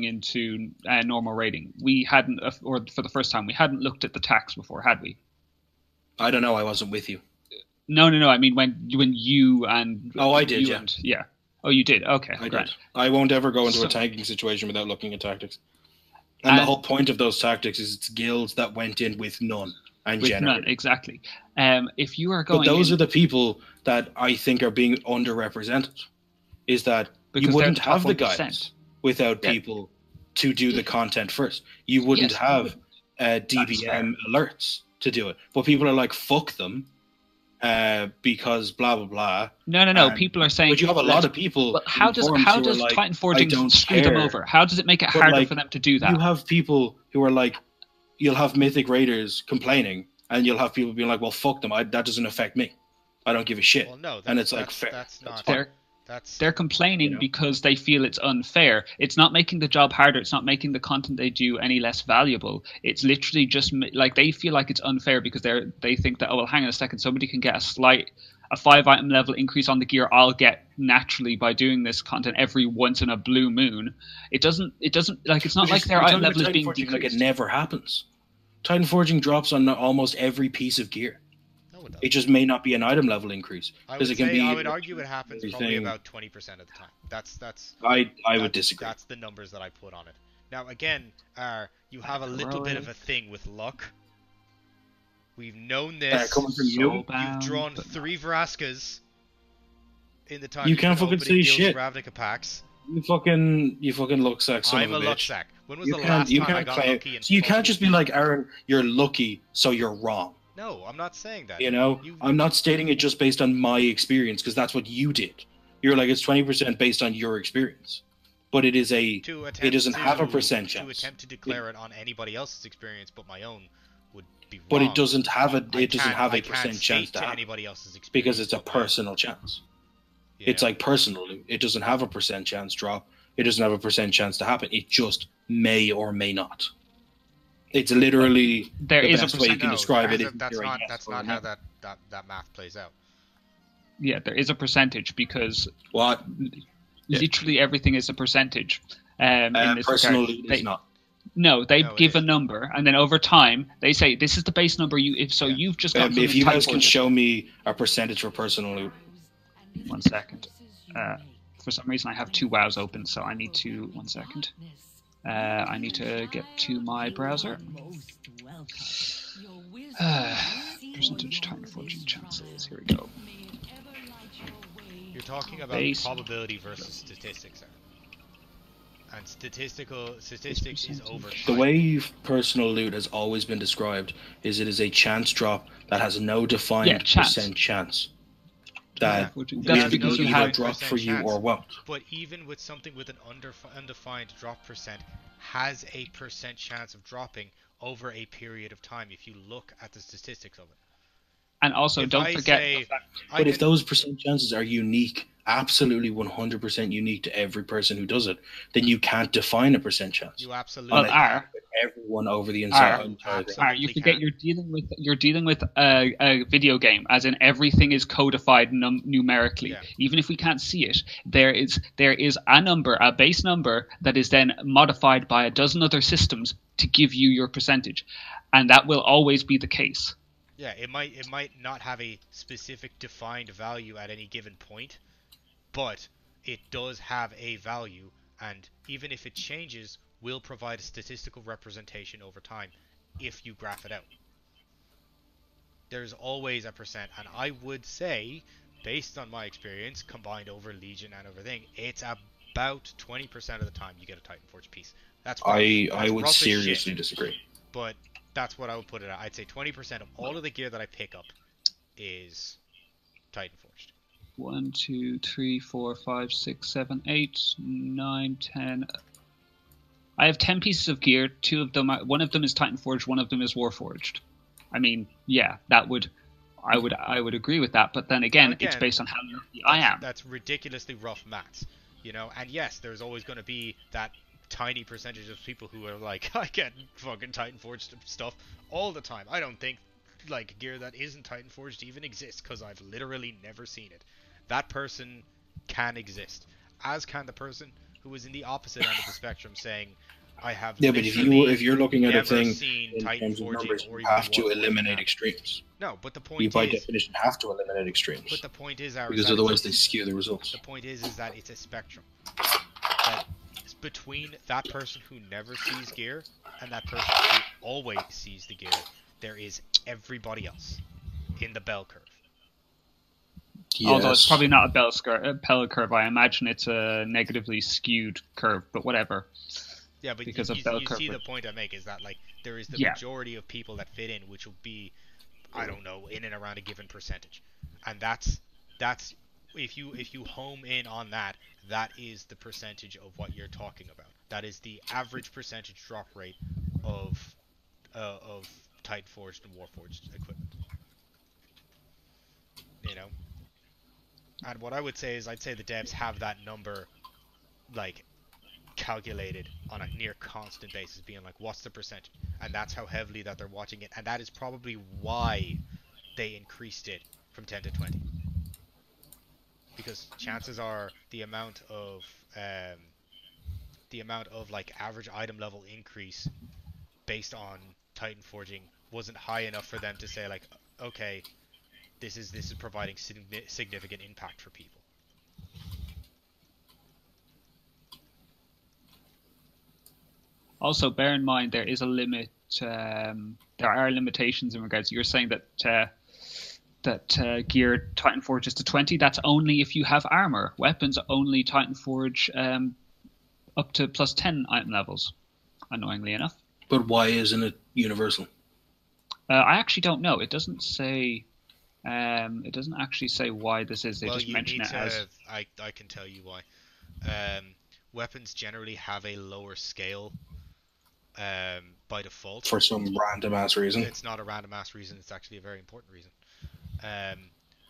into normal rating, we hadn't, or for the first time, we hadn't looked at the tax before, had we? I don't know. I wasn't with you. No. I mean, when you and I did. you Yeah, and, yeah. Oh, you did. Okay, I great. did. I won't ever go into So- a tanking situation without looking at tactics. And the whole point of those tactics is it's guilds that went in with none and With generated. none, exactly. If you are But going, those in, are the people that I think are being underrepresented. Is that because you they're wouldn't the top have the 1%. guides without Yeah. people to do the content first. You wouldn't Yes, have fair. DBM alerts to do it. But people are like, fuck them. because blah blah blah. No. People are saying. But you have a lot of people. But how does like, Titan Forging screw them over? How does it make it harder for them to do that? You have people who are like, you'll have Mythic Raiders complaining, and you'll have people being like, "Well, fuck them. That doesn't affect me. I don't give a shit." Well, no, and it's like that's not. They're complaining because they feel it's unfair. It's not making the job harder. It's not making the content they do any less valuable. It's literally just like they feel like it's unfair because they think that, oh well, hang on a second, somebody can get a 5-item level increase on the gear I'll get naturally by doing this content every once in a blue moon. It doesn't like it's not like their item level is being decreased. Like it never happens. Titan Forging drops on almost every piece of gear. It just may not be an item level increase. I would argue it happens probably about 20% of the time. That's. I would disagree. That's the numbers that I put on it. Now again, you have a little bit of a thing with luck. We've known this. Coming from you, you've drawn 3 Vraskas in the time. You can't fucking say shit. Ravnica packs. You fucking luck sack. I'm a luck sack. When was the last time I got lucky? So you can't just be like, Aaron, you're lucky, so you're wrong. No, I'm not saying that. You know, I'm not stating it just based on my experience because that's what you did. You're like, it's 20% based on your experience, but it is it doesn't have a percent chance. To attempt to declare it on anybody else's experience but my own would be wrong. But it doesn't have a percent chance to anybody else's experience because it's a personal chance. Yeah. It's like personally, it doesn't have a percent chance drop. It doesn't have a percent chance to happen. It just may or may not. It's literally the best way you can describe it. That's not how that math plays out. Yeah, there is a percentage because what? Literally everything is a percentage. Personally, it's not. No, they give a number, and then over time they say this is the base number. You've just got. If you guys can show me a percentage for personal loot. 1 second. For some reason, I have 2 WoWs open, so I need to. 1 second. I need to get to my browser. Percentage Titan Forging chances. Here we go. You're talking about probability versus statistics, and statistics is over time. The way personal loot has always been described is it is a chance drop that has no defined percent chance. That's because you have drop for you or won't. But even with something with an undefined drop percent, has a percent chance of dropping over a period of time if you look at the statistics of it. And also, don't forget. But if those percent chances are unique, absolutely 100% unique to every person who does it, then you can't define a percent chance. You absolutely everyone over the entire you forget you're dealing with a video game, as in everything is codified numerically. Yeah. Even if we can't see it, there is a number, a base number that is then modified by a dozen other systems to give you your percentage, and that will always be the case. Yeah, it might not have a specific defined value at any given point, but it does have a value, and even if it changes, will provide a statistical representation over time if you graph it out. There's always a percent, and I would say, based on my experience, combined over Legion and over thing, it's about 20% of the time you get a Titan Forge piece. I would seriously disagree. But that's what I would put it at. I'd say 20% of all of the gear that I pick up is Titan Forged. 1, 2, 3, 4, 5, 6, 7, 8, 9, 10. I have 10 pieces of gear. 2 of them, one of them is Titan Forged, one of them is Warforged. I mean, yeah, I would agree with that. But then again, it's based on how lucky I am. That's ridiculously rough maths, you know. And yes, there's always going to be that tiny percentage of people who are like, I get fucking Titan Forged stuff all the time. I don't think like gear that isn't Titan Forged even exists because I've literally never seen it. That person can exist, as can the person who is in the opposite end of the spectrum saying, I have but if you're looking at a thing in terms of numbers, you have to eliminate extremes. No, but the point you by definition have to eliminate extremes. But the point is, because otherwise they skew the results. The point is that it's a spectrum. That between that person who never sees gear and that person who always sees the gear, there is everybody else in the bell curve. Yes. Although it's probably not a bell curve, I imagine it's a negatively skewed curve, but whatever. Yeah, but because you see the point I make is that like there is the majority of people that fit in, which will be I don't know, in and around a given percentage, and that's if you home in on that, that is the percentage of what you're talking about. That is the average percentage drop rate of Titanforged and Warforged equipment. You know, and what I would say is I'd say the devs have that number like calculated on a near constant basis, being like, what's the percentage? And that's how heavily that they're watching it, and that is probably why they increased it from 10 to 20. Because chances are the amount of like average item level increase based on Titan forging wasn't high enough for them to say like, okay, this is providing significant impact for people. Also, bear in mind there is a limit. There are limitations in regards. You're saying that gear Titan forges to 20. That's only if you have armor. Weapons only Titan forge up to plus 10 item levels. Annoyingly enough. But why isn't it universal? I actually don't know. It doesn't say. It doesn't actually say why this is. They just mention it as. I can tell you why. Weapons generally have a lower scale by default. For some random ass reason. It's not a random ass reason. It's actually a very important reason.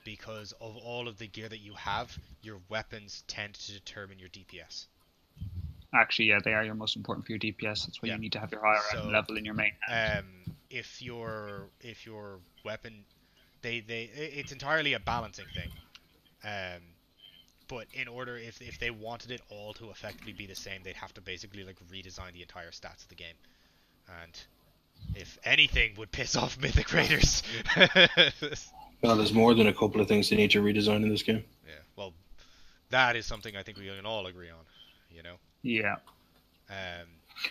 Because of all of the gear that you have, your weapons tend to determine your DPS. Actually, yeah, they are your most important for your DPS. That's why you need to have your higher level in your main hand. If your weapon, it's entirely a balancing thing. But in order, if they wanted it all to effectively be the same, they'd have to basically like redesign the entire stats of the game. And if anything would piss off Mythic Raiders. Well, there's more than a couple of things they need to redesign in this game. Yeah, well, that is something I think we can all agree on, you know? Yeah.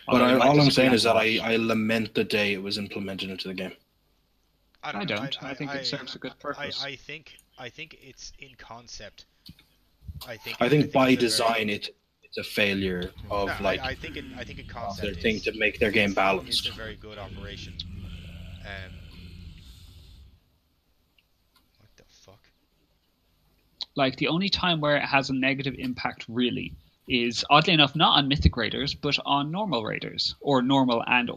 But all I'm saying is that I lament the day it was implemented into the game. I don't. I think it serves a good purpose. I think it's in concept. I think by design it's a failure of I think in concept their thing to make their game balanced. It's a very good operation. What the fuck? Like the only time where it has a negative impact really is oddly enough not on Mythic Raiders but on normal Raiders, or normal and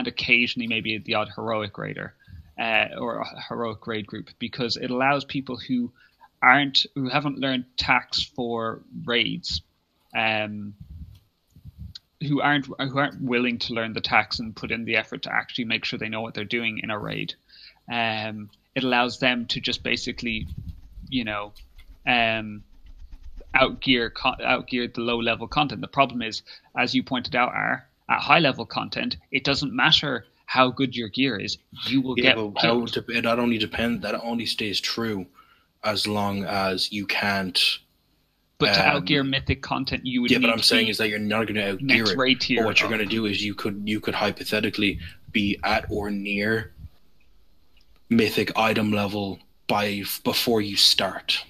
occasionally maybe the odd heroic Raider or a heroic raid group, because it allows people who haven't learned tax for raids, who aren't willing to learn the tax and put in the effort to actually make sure they know what they're doing in a raid. It allows them to just basically, outgear the low level content. The problem is, as you pointed out, at high level content, it doesn't matter how good your gear is. You will get killed. That only stays true as long as you can't. But to outgear mythic content, you would. Yeah, but I'm saying is that you're not going to outgear it. Raid tier but what you're going to do is you could hypothetically be at or near mythic item level before you start,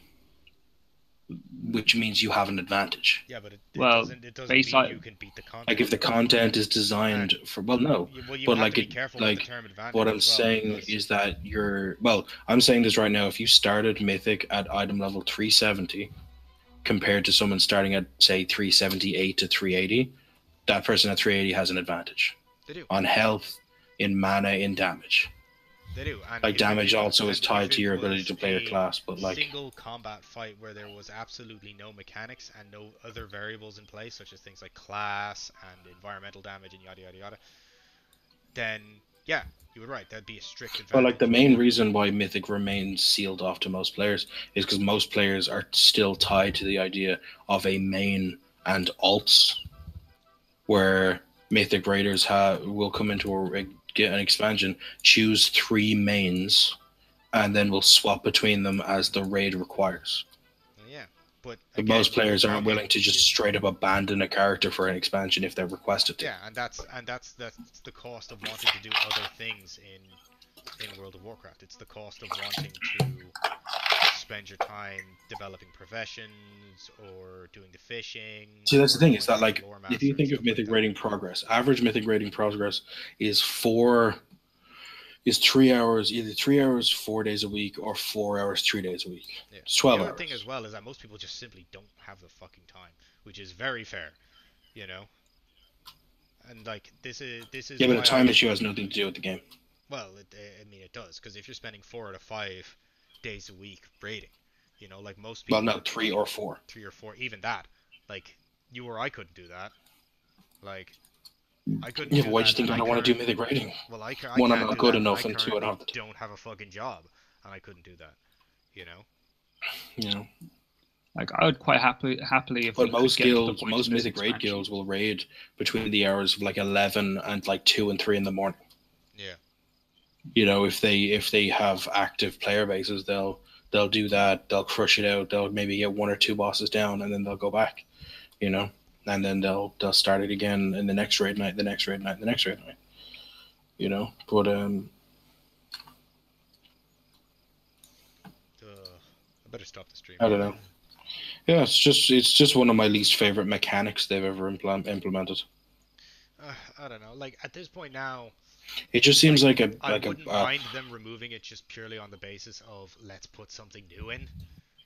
which means you have an advantage. Yeah, but it doesn't mean you can beat the content. Like if the content is designed for you have to be careful with the term advantage. What I'm saying is that I'm saying this right now. If you started mythic at item level 370, compared to someone starting at say 378 to 380, that person at 380 has an advantage. They do. On health, in mana, in damage. They do. And like damage also is tied to your ability to play your class, but like single combat fight where there was absolutely no mechanics and no other variables in place, such as things like class and environmental damage and yada yada yada, then yeah, you were right. That'd be a strict advantage. But like the main reason why Mythic remains sealed off to most players is because most players are still tied to the idea of a main and alts, where Mythic Raiders will come into get an expansion, choose 3 mains, and then we'll swap between them as the raid requires. Yeah, but again, most players aren't willing to just straight up abandon a character for an expansion if they're requested to. Yeah, and that's the cost of wanting to do other things in World of Warcraft. It's the cost of wanting to spend your time developing professions or doing the fishing. See, that's the thing, is that like if you think of mythic rating progress, average mythic rating progress is 4 is 3 hours, either 3 hours 4 days a week or 4 hours 3 days a week. Yeah. It's 12 The other hours. thing as well is that most people just simply don't have the fucking time, which is very fair, you know. And like this is Yeah, but why the time I, issue has nothing to do with the game. well, I mean it does, because if you're spending 4 out of 5 days a week raiding, you know, like most people. Well, no, 3 or 4. 3 or 4, even that. Like you or I couldn't do that. Like I couldn't. Yeah, do but why do that, you think and I don't want to do mythic raiding? Well, I One, I'm can't not do good that. enough, I and 2, I don't have the currently don't have a fucking job, and I couldn't do that. You know. You know. Like I would quite happily if But we could most get to the guilds, point most of this mythic raid expansion. guilds will raid between the hours of like 11 and like 2 and 3 in the morning. Yeah. You know, if they have active player bases, they'll do that. They'll crush it out. They'll maybe get 1 or 2 bosses down, and then they'll go back. You know, and then they'll start it again in the next raid night, the next raid night, the next raid night. You know, but I better stop the stream. I don't know. Yeah, it's just one of my least favorite mechanics they've ever implemented. I don't know. Like at this point now, It just seems like a I like wouldn't a mind them removing it just purely on the basis of let's put something new in,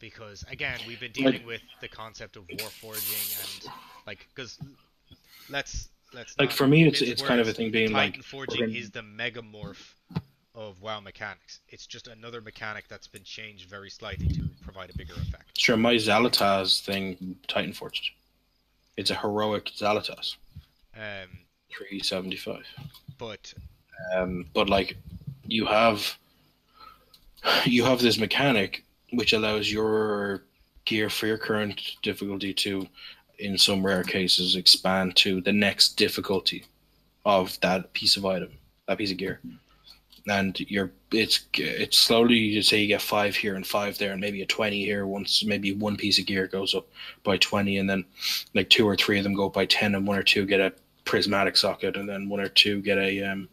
because again we've been dealing with the concept of warforging and like because let's like not for me it's mince kind of a words. thing being like Titan forging is the megamorph of WoW mechanics. It's just another mechanic that's been changed very slightly to provide a bigger effect. sure my Zalatas thing Titan Forged. It's a heroic Zalatas. 375. But But like you have this mechanic which allows your gear for your current difficulty to, in some rare cases, expand to the next difficulty of that piece of item, that piece of gear. And it's slowly, you say you get 5 here and 5 there, and maybe a 20 here. Once maybe one piece of gear goes up by 20, and then like 2 or 3 of them go up by 10, and 1 or 2 get a prismatic socket, and then 1 or 2 get a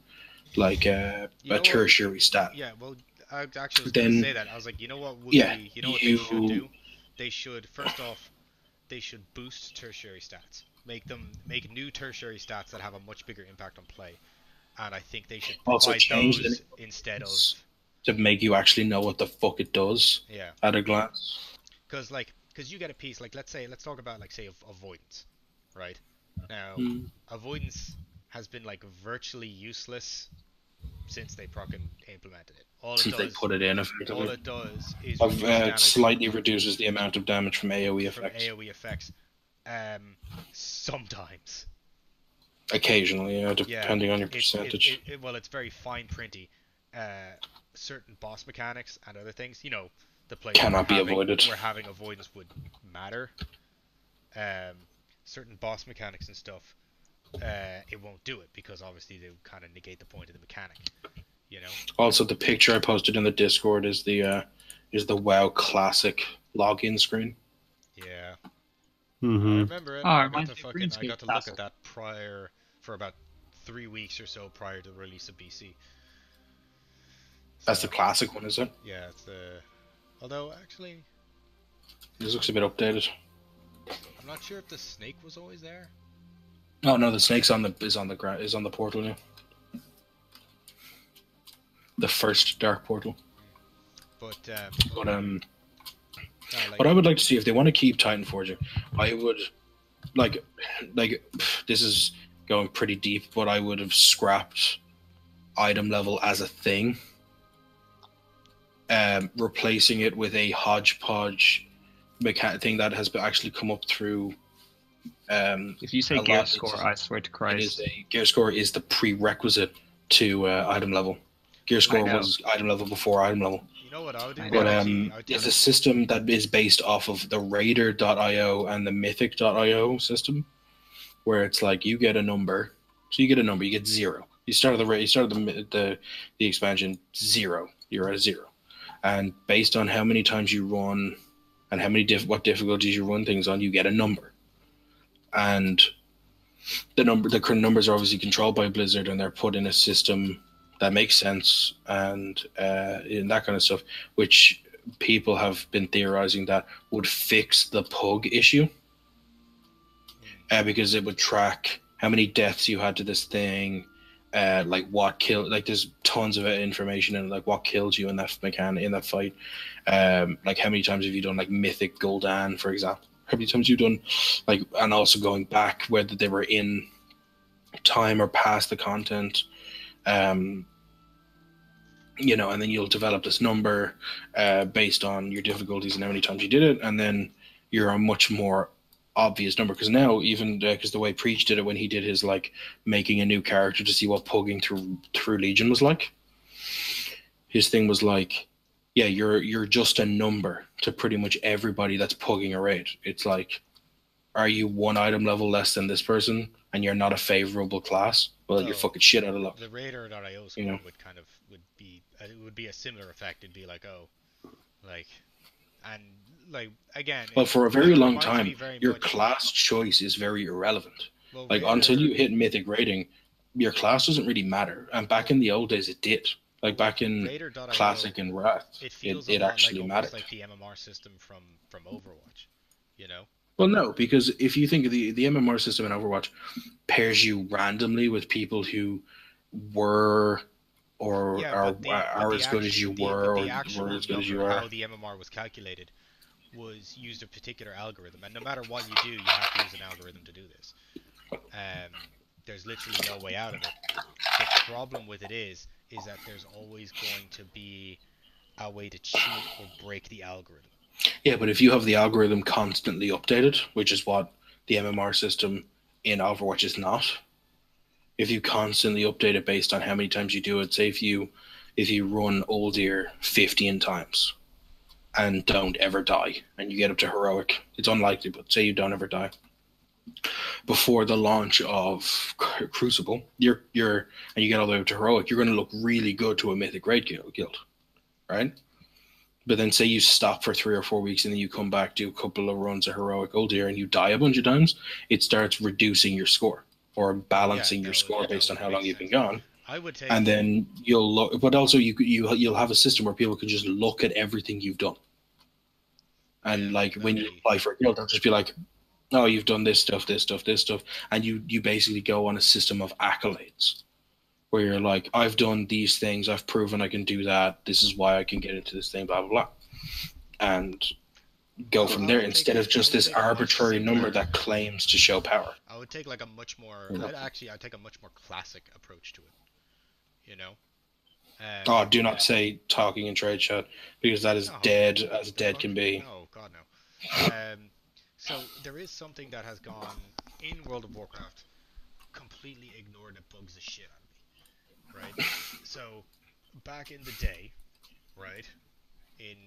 tertiary stat. yeah, well, I actually was Then- going to say that. I was like, you know what? What they should do? They should first off, they should boost tertiary stats. Make new tertiary stats that have a much bigger impact on play. And I think they should Also provide change those the- instead of to make you actually know what the fuck it does yeah. at a glance. Because you get a piece like let's talk about like say avoidance, right? Now avoidance has been like virtually useless since they fucking implemented it. Since they put it in, all effectively. it does is reduce It damage slightly reduces the amount of damage from AoE from effects. AoE effects. Sometimes. Occasionally, Yeah, depending on your it's- percentage. well, it's very fine printy. Certain boss mechanics and other things, you know, the play Cannot be avoided. where having avoidance would matter. Certain boss mechanics and stuff, it won't do it because obviously they would kind of negate the point of the mechanic. You know. Also, the picture I posted in the Discord is the WoW Classic login screen. Yeah. I Mm-hmm. remember it. Oh, I it got reminds to me of fucking, I RuneScape got to look Classic. at that for about 3 weeks or so prior to the release of BC. That's So, the classic one, is it? Yeah, it's the. Although actually, This looks a bit updated. I'm not sure if the snake was always there. Oh no, the snake's on the portal now. The first dark portal. But But no, like, what I would like to see if they want to keep Titan Forging, I would like this is going pretty deep, but I would have scrapped item level as a thing, replacing it with a hodgepodge mechanic thing that has actually come up through. If you say a gear lot, score, it's- I swear to Christ. gear score is the prerequisite to item level. Gear score know. was item level before item level. you know what I would do? I But know. I would it's do- a system that is based off of the Raider.io and the Mythic.io system, where it's like you get a number, so you get a number, you get 0. You started the expansion 0. You're at 0, and based on how many times you run and how many what difficulties you run things on, you get a number, and the current numbers are obviously controlled by Blizzard, and they're put in a system that makes sense and that kind of stuff, which people have been theorizing that would fix the pug issue, because it would track how many deaths you had to this thing, like what killed. Like there's tons of information and like what killed you in that fight. Like how many times have you done like Mythic Gul'dan, for example? How many times you've done like, and also going back whether they were in time or past the content. You know, and then you'll develop this number based on your difficulties and how many times you did it, and then you're a much more obvious number. Because now, even because the way Preach did it when he did his like making a new character to see what pugging through Legion was like, his thing was like, yeah, you're just a number to pretty much everybody that's pugging a raid. It's like, are you one item level less than this person and you're not a favorable class? Well, you're fucking shit out of luck. The Raider.io score would be a similar effect. It'd be like, oh, like, and like again. Well, for a very long time, your class choice is very irrelevant. Well, like until you hit mythic rating, your class doesn't really matter. And back in the old days, it did. Like back in Classic and Wrath, it actually mattered. Like the MMR system from Overwatch, you know. Well, no, because if you think of the MMR system in Overwatch pairs you randomly with people who were or are as good as you were, or were as good as you are. How the MMR was calculated was used a particular algorithm, and no matter what you do, you have to use an algorithm to do this. There's literally no way out of it. The problem with it is that there's always going to be a way to cheat or break the algorithm. Yeah, but if you have the algorithm constantly updated, which is what the MMR system in Overwatch is not, if you constantly update it based on how many times you do it, say if you run Uldir 15 times and don't ever die, and you get up to Heroic, it's unlikely, but say you don't ever die, before the launch of Crucible, and you get all the way up to Heroic, you're going to look really good to a Mythic Raid guild, right? But then say you stop for 3 or 4 weeks and then you come back, do a couple of runs of Heroic Uldir, and you die a bunch of times, it starts reducing your score or balancing your score based on how long you've been gone. I would take, and then you'll look, but also you'll have a system where people can just look at everything you've done. And like when you apply for a guild, they'll just be like, oh, you've done this stuff, this stuff, this stuff. And you basically go on a system of accolades where you're like, I've done these things, I've proven I can do that, this is why I can get into this thing, blah, blah, blah. And go from there instead of just this arbitrary number that claims to show power. I would take like a much more, I'd take a much more classic approach to it, you know? Do not say talking in trade chat, because that is dead as dead can be. Oh, God, no. So there is something that has gone in World of Warcraft completely ignored that bugs the shit out of me, right? So back in the day, right, in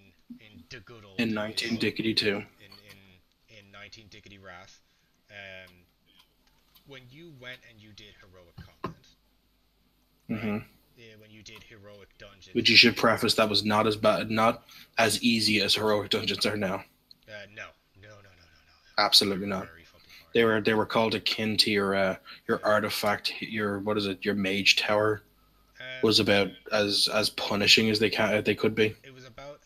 the good old in 19 Dickety 2, in 19 Dickety Wrath, when you went and you did heroic content, right? When you did heroic dungeons, which you should preface that was not as bad, not as easy as heroic dungeons are now. No. Absolutely not. They were called akin to your artifact, your mage tower was about as punishing as they could be. It was about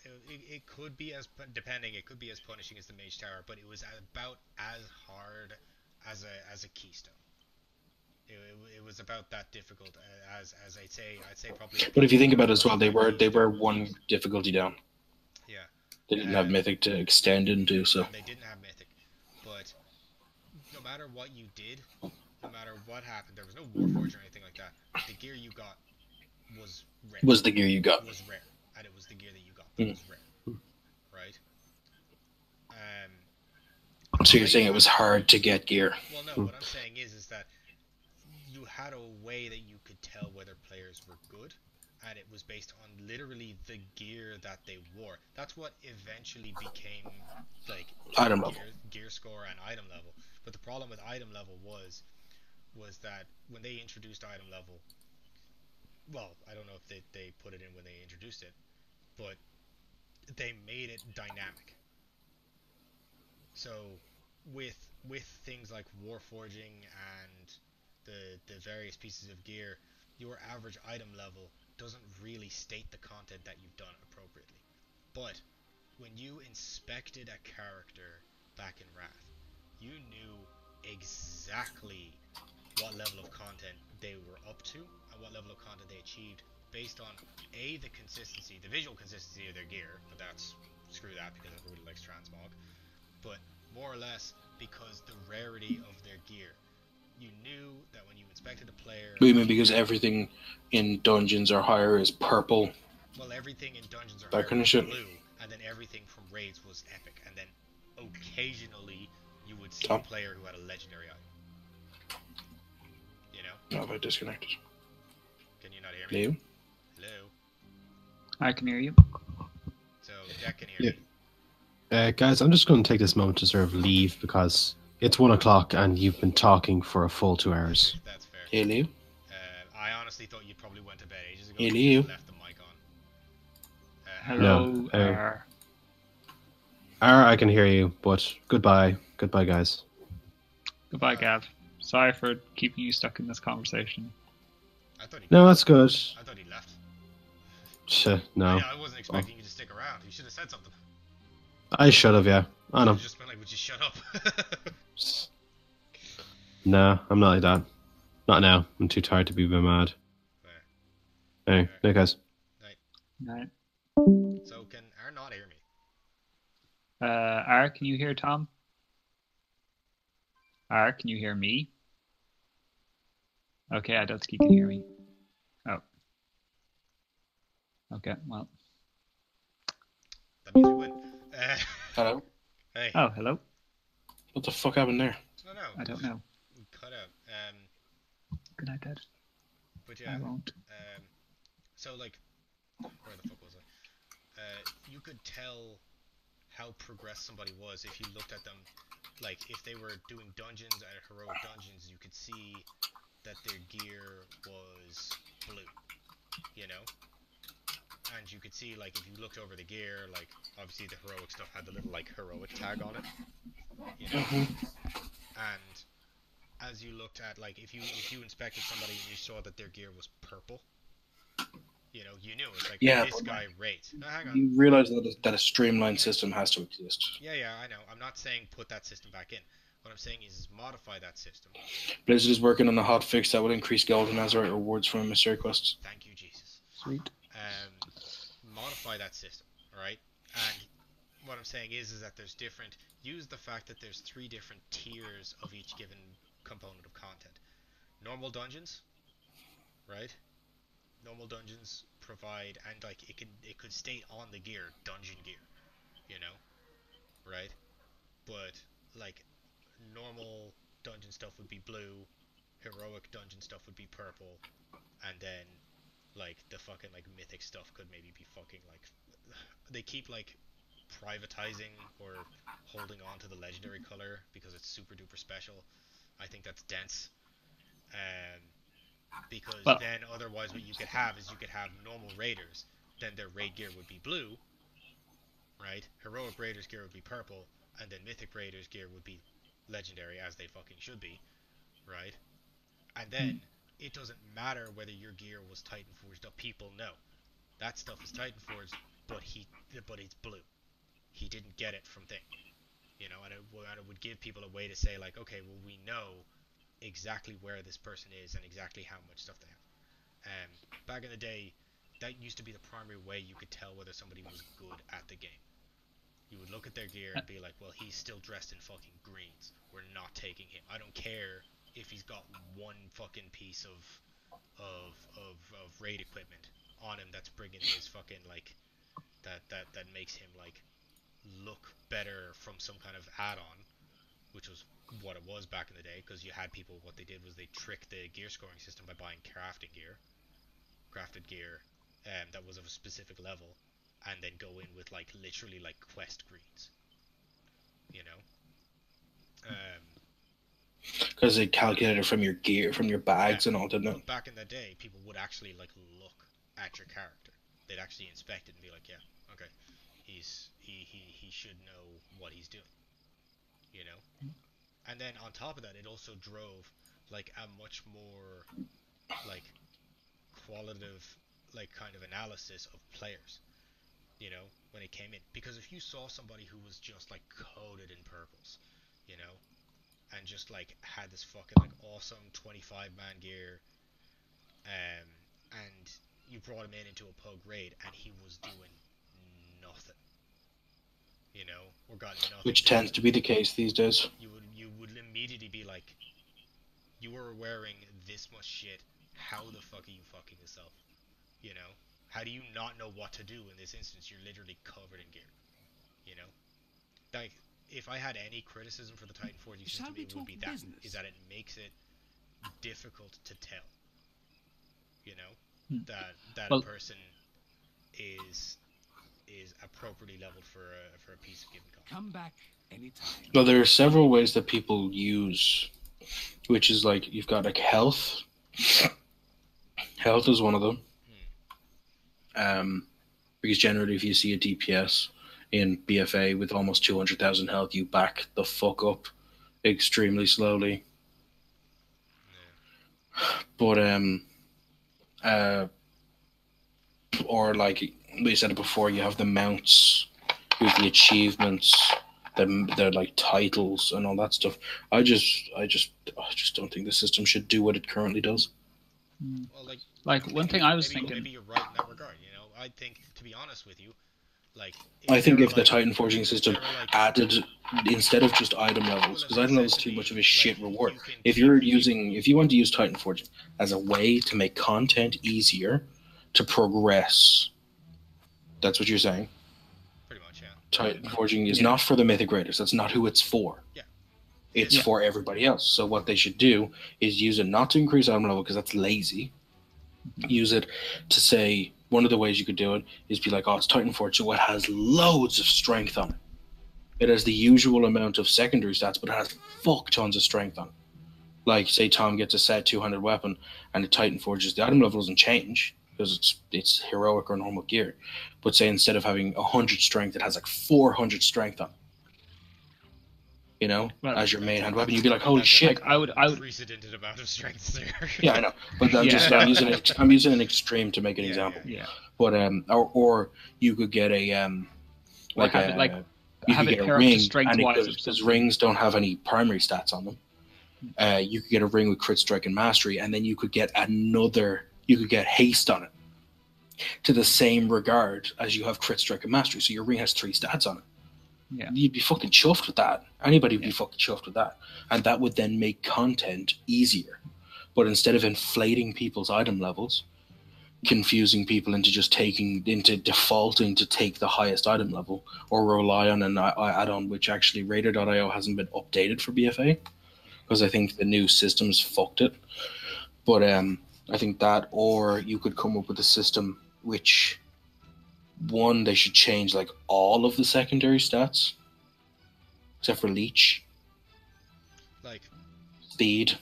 it could be as punishing as the mage tower, but it was about as hard as a keystone. It was about that difficult as I'd say probably. But if you think about it as well, they were one difficulty down. Yeah. They didn't have mythic to extend into, so. They didn't have mythic, but no matter what you did, no matter what happened, there was no Warforge or anything like that. The gear you got was rare. Was the gear you got? It was rare, and it was the gear that you got that was rare, right? So you're saying it was hard to get gear? Well, no. What I'm saying is that you had a way that you could tell whether players were good, and it was based on literally the gear that they wore. That's what eventually became like item level, gear score, and item level. But the problem with item level was that when they introduced item level, well, I don't know if they put it in when they introduced it, but they made it dynamic. So with things like warforging and the various pieces of gear, your average item level doesn't really state the content that you've done appropriately. But when you inspected a character back in Wrath, you knew exactly what level of content they were up to and what level of content they achieved based on A, the consistency, the visual consistency of their gear, but that's screw that because everybody likes transmog. But more or less because the rarity of their gear. You knew that when you inspected a player. What do you mean because everything in dungeons or higher is purple? Well, everything in dungeons or That higher kind of was shit. blue, and then everything from raids was epic, and then occasionally you would see Tom? a player who had a legendary item. You know? No, if I disconnected. Can you not hear me? You? Hello? I can hear you. So, Jack can hear Yeah. me. Guys, I'm just going to take this moment to sort of leave because it's 1 o'clock and you've been talking for a full 2 hours. That's fair. Hello? I honestly thought you probably went to bed ages ago. Hello? You just left the mic on. Hello. No, I can hear you, but goodbye. Goodbye, guys. Goodbye, Gav. Sorry for keeping you stuck in this conversation. I thought he. No, that's good. I thought he left. No. I wasn't expecting you to stick around. You should have said something. I should have, yeah. I know. You just been like, would you shut up? Nah, I'm not like that. Not now. I'm too tired to be a bit mad. Fair. Hey, night, guys. Right. So can R not hear me? R, can you hear Tom? R, can you hear me? Okay, I don't think he can hear me. Oh. Okay, well. That means we win. Hello? Hey. Oh, hello. What the fuck happened there? No, no. I don't know. We cut out. Good night, Dad. But yeah. I won't. So like, where the fuck was I? You could tell how progressed somebody was if you looked at them. Like, if they were doing dungeons at heroic dungeons, you could see that their gear was blue. You know? And you could see, like, if you looked over the gear, like, obviously the heroic stuff had the little, like, heroic tag on it. You know? And as you looked at, like, if you inspected somebody and you saw that their gear was purple, you know, you knew. It's like, Yeah, this but guy rates. No, hang on. You realize that a streamlined system has to exist. Yeah, I know. I'm not saying put that system back in. What I'm saying is modify that system. Blizzard is working on a hot fix that would increase gold and Azerite rewards from mystery quests. Thank you, Jesus. Sweet. Modify that system, alright? And what I'm saying is that there's different... Use the fact that there's 3 different tiers of each given component of content. Normal dungeons, right? Normal dungeons provide, and like it could state on the gear, dungeon gear, you know, right? But like normal dungeon stuff would be blue, heroic dungeon stuff would be purple, and then like the fucking like mythic stuff could maybe be fucking like they keep like privatizing or holding on to the legendary color because it's super duper special. I think that's dense. Because then otherwise what you could have is you could have normal raiders, then their raid gear would be blue, right? Heroic raiders gear would be purple, and then mythic raiders gear would be legendary, as they fucking should be, right? And then it doesn't matter whether your gear was Titan Forged up. People know that stuff is Titan Forged, but it's blue. He didn't get it from thing, you know, and it would give people a way to say like, okay, well we know exactly where this person is and exactly how much stuff they have. Back in the day, that used to be the primary way you could tell whether somebody was good at the game. You would look at their gear and be like, well, he's still dressed in fucking greens. We're not taking him. I don't care if he's got one fucking piece of raid equipment on him that's bringing his fucking like that makes him like look better from some kind of add-on, which was what it was back in the day, because you had people, what they did was they tricked the gear scoring system by buying crafted gear that was of a specific level, and then go in with like literally like quest greens, you know, Because they calculated from your gear, from your bags and all, didn't it? back in the day, people would actually like look at your character. They'd actually inspect it and be like, yeah, okay, he should know what he's doing, you know. And then on top of that, it also drove like a much more like qualitative like kind of analysis of players, you know, when it came in. Because if you saw somebody who was just like coated in purples, you know, and just like had this fucking like awesome 25-man gear, and you brought him into a pug raid and he was doing nothing. You know, or got nothing. Which tends to be the case these days. You would immediately be like, you are wearing this much shit. How the fuck are you fucking yourself? You know, how do you not know what to do in this instance? You're literally covered in gear. You know, like if I had any criticism for the Titan Forging system, it would be that is that it makes it difficult to tell. You know, that a person is appropriately leveled for a piece of given content. Come back anytime. Well, there are several ways that people use, which is like you've got like health. Health is one of them. Because generally, if you see a DPS in BFA with almost 200,000 health, you back the fuck up extremely slowly. But or like we said it before, you have the mounts with the achievements, the like titles and all that stuff. I just don't think the system should do what it currently does. Well, like one thing I was thinking. Maybe you're right in that regard. You know, I think, to be honest with you, like I think if the Titan Forging system added, instead of just item levels, because item levels is too much of a shit reward. If you want to use Titan Forging as a way to make content easier to progress, that's what you're saying. Pretty much, yeah. Titan Forging is not for the Mythic Raiders. That's not who it's for. Yeah. It's for everybody else. So what they should do is use it not to increase item level because that's lazy. Use it to say, one of the ways you could do it is be like, oh, it's Titan Forge, so it has loads of strength on it. It has the usual amount of secondary stats, but it has fuck tons of strength on it. Like, say Tom gets a set 200 weapon, and the Titan Forges, the item level doesn't change, because it's heroic or normal gear. But say instead of having 100 strength, it has like 400 strength on it. You know, as your main hand weapon, you'd be like, "Holy shit!" I would. Unprecedented amount of strength there. Yeah, I know, but I'm using an extreme to make an example. Yeah. But or you could get a you could get a ring, and because rings don't have any primary stats on them, you could get a ring with crit strike and mastery, and then you could get you could get haste on it, to the same regard as you have crit strike and mastery. So your ring has 3 stats on it. Yeah. You'd be fucking chuffed with that. Anybody would be fucking chuffed with that. And that would then make content easier. But instead of inflating people's item levels, confusing people into defaulting to take the highest item level or rely on an add-on, which actually Raider.io hasn't been updated for BFA because I think the new systems fucked it. But I think that, or you could come up with a system which, one, they should change like all of the secondary stats except for leech, like speed,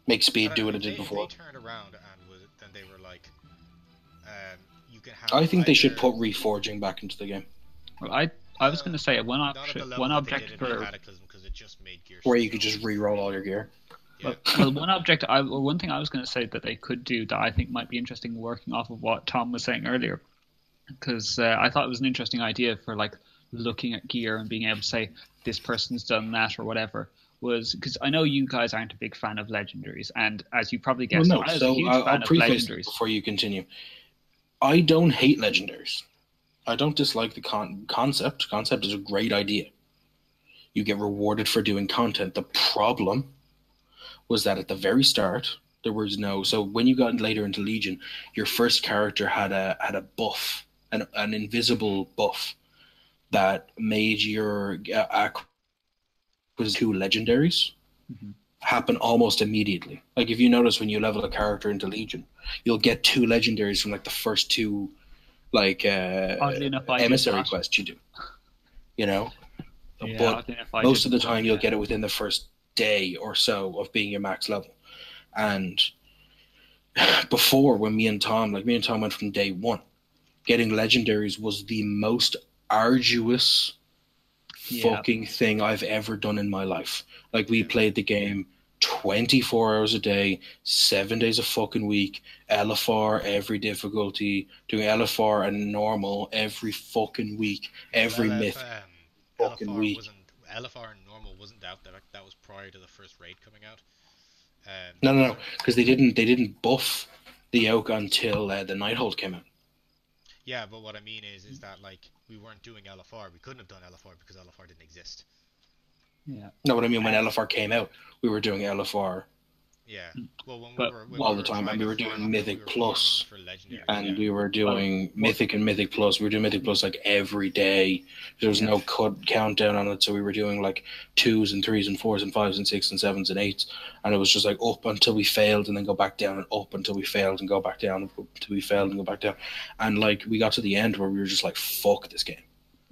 make speed do what it did before. They turned around and then they were like, you can have. I think they should put reforging back into the game. Well, I was going to say one object for because it just made gear where you could just re-roll all your gear. Yeah. Well, one thing I was going to say that they could do that I think might be interesting, working off of what Tom was saying earlier, because I thought it was an interesting idea for like looking at gear and being able to say this person's done that or whatever, was because I know you guys aren't a big fan of legendaries, and as you probably guessed, well, no. So I'll preface before you continue. I don't hate legendaries. I don't dislike the concept. Concept is a great idea. You get rewarded for doing content. The problem was that at the very start there was no. So when you got later into Legion, your first character had a buff, an invisible buff that made your was 2 legendaries happen almost immediately. Like if you notice when you level a character into Legion, you'll get 2 legendaries from like the first 2 like emissary quests you do. You know? Yeah, but most of the time you'll get it within the first day or so of being your max level. And before, when me and Tom went from day 1, getting legendaries was the most arduous fucking thing I've ever done in my life. Like we played the game 24 hours a day, 7 days a fucking week, LFR every difficulty, doing LFR and normal every fucking week, every myth fucking week. LFR and normal wasn't out. That was prior to the first raid coming out. No, because they didn't buff the yoke until the Nighthold came out. Yeah, but what I mean is that like we weren't doing LFR. We couldn't have done LFR because LFR didn't exist. Yeah. No, what I mean when LFR came out, we were doing LFR Yeah. Well, when But we were all the time, and we were doing Mythic Plus, for Legendary. and we were doing Mythic and Mythic Plus. We were doing Mythic Plus like every day. There was no countdown on it, so we were doing like 2s and 3s and 4s and 5s and 6s and 7s and 8s, and it was just like up until we failed and then go back down, and up until we failed and go back down, and up until we failed and go back down, and like we got to the end where we were just like, fuck this game.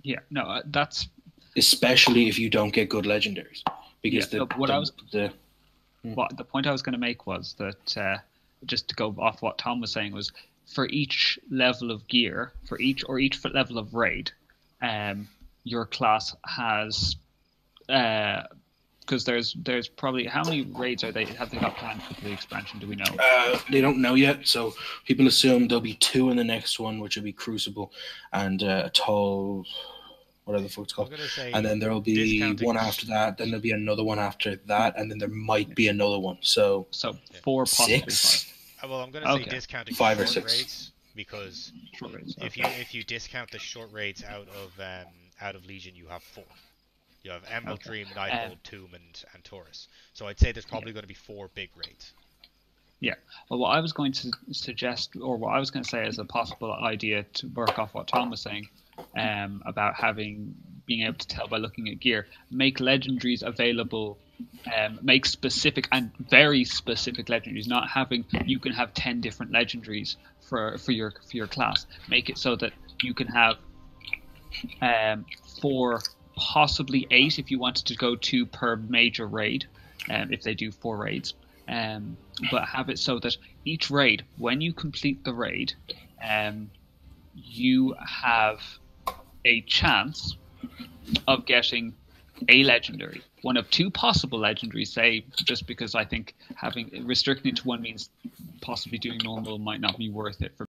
Yeah, no, that's Especially if you don't get good legendaries, because Yeah, the point I was going to make was that just to go off what Tom was saying was for each level of gear, for each level of raid, your class has because there's probably how many raids have they got planned for the expansion? Do we know? They don't know yet, so people assume there'll be 2 in the next one, which will be Crucible and a tall, whatever the fuck it's called. And then there'll be one after that, then there'll be another one after that, and then there might be another one. So 4, possibly 6. 5. Well, I'm gonna say discounting 5 or short 6 raids because Short raids, if you discount the short raids out of Legion, you have 4. You have Emerald Dream, Nighthold, Tomb, and Taurus. So I'd say there's probably going to be 4 big raids. Yeah. Well, what I was going to suggest, or what I was going to say as a possible idea to work off what Tom was saying, about being able to tell by looking at gear, make legendaries available, make specific and very specific legendaries. Not having you can have 10 different legendaries for your class. Make it so that you can have 4, possibly 8 if you wanted to go 2 per major raid, if they do 4 raids. But have it so that each raid, when you complete the raid, you have a chance of getting a legendary, one of 2 possible legendaries. Say, just because I think restricting it to 1 means possibly doing normal might not be worth it for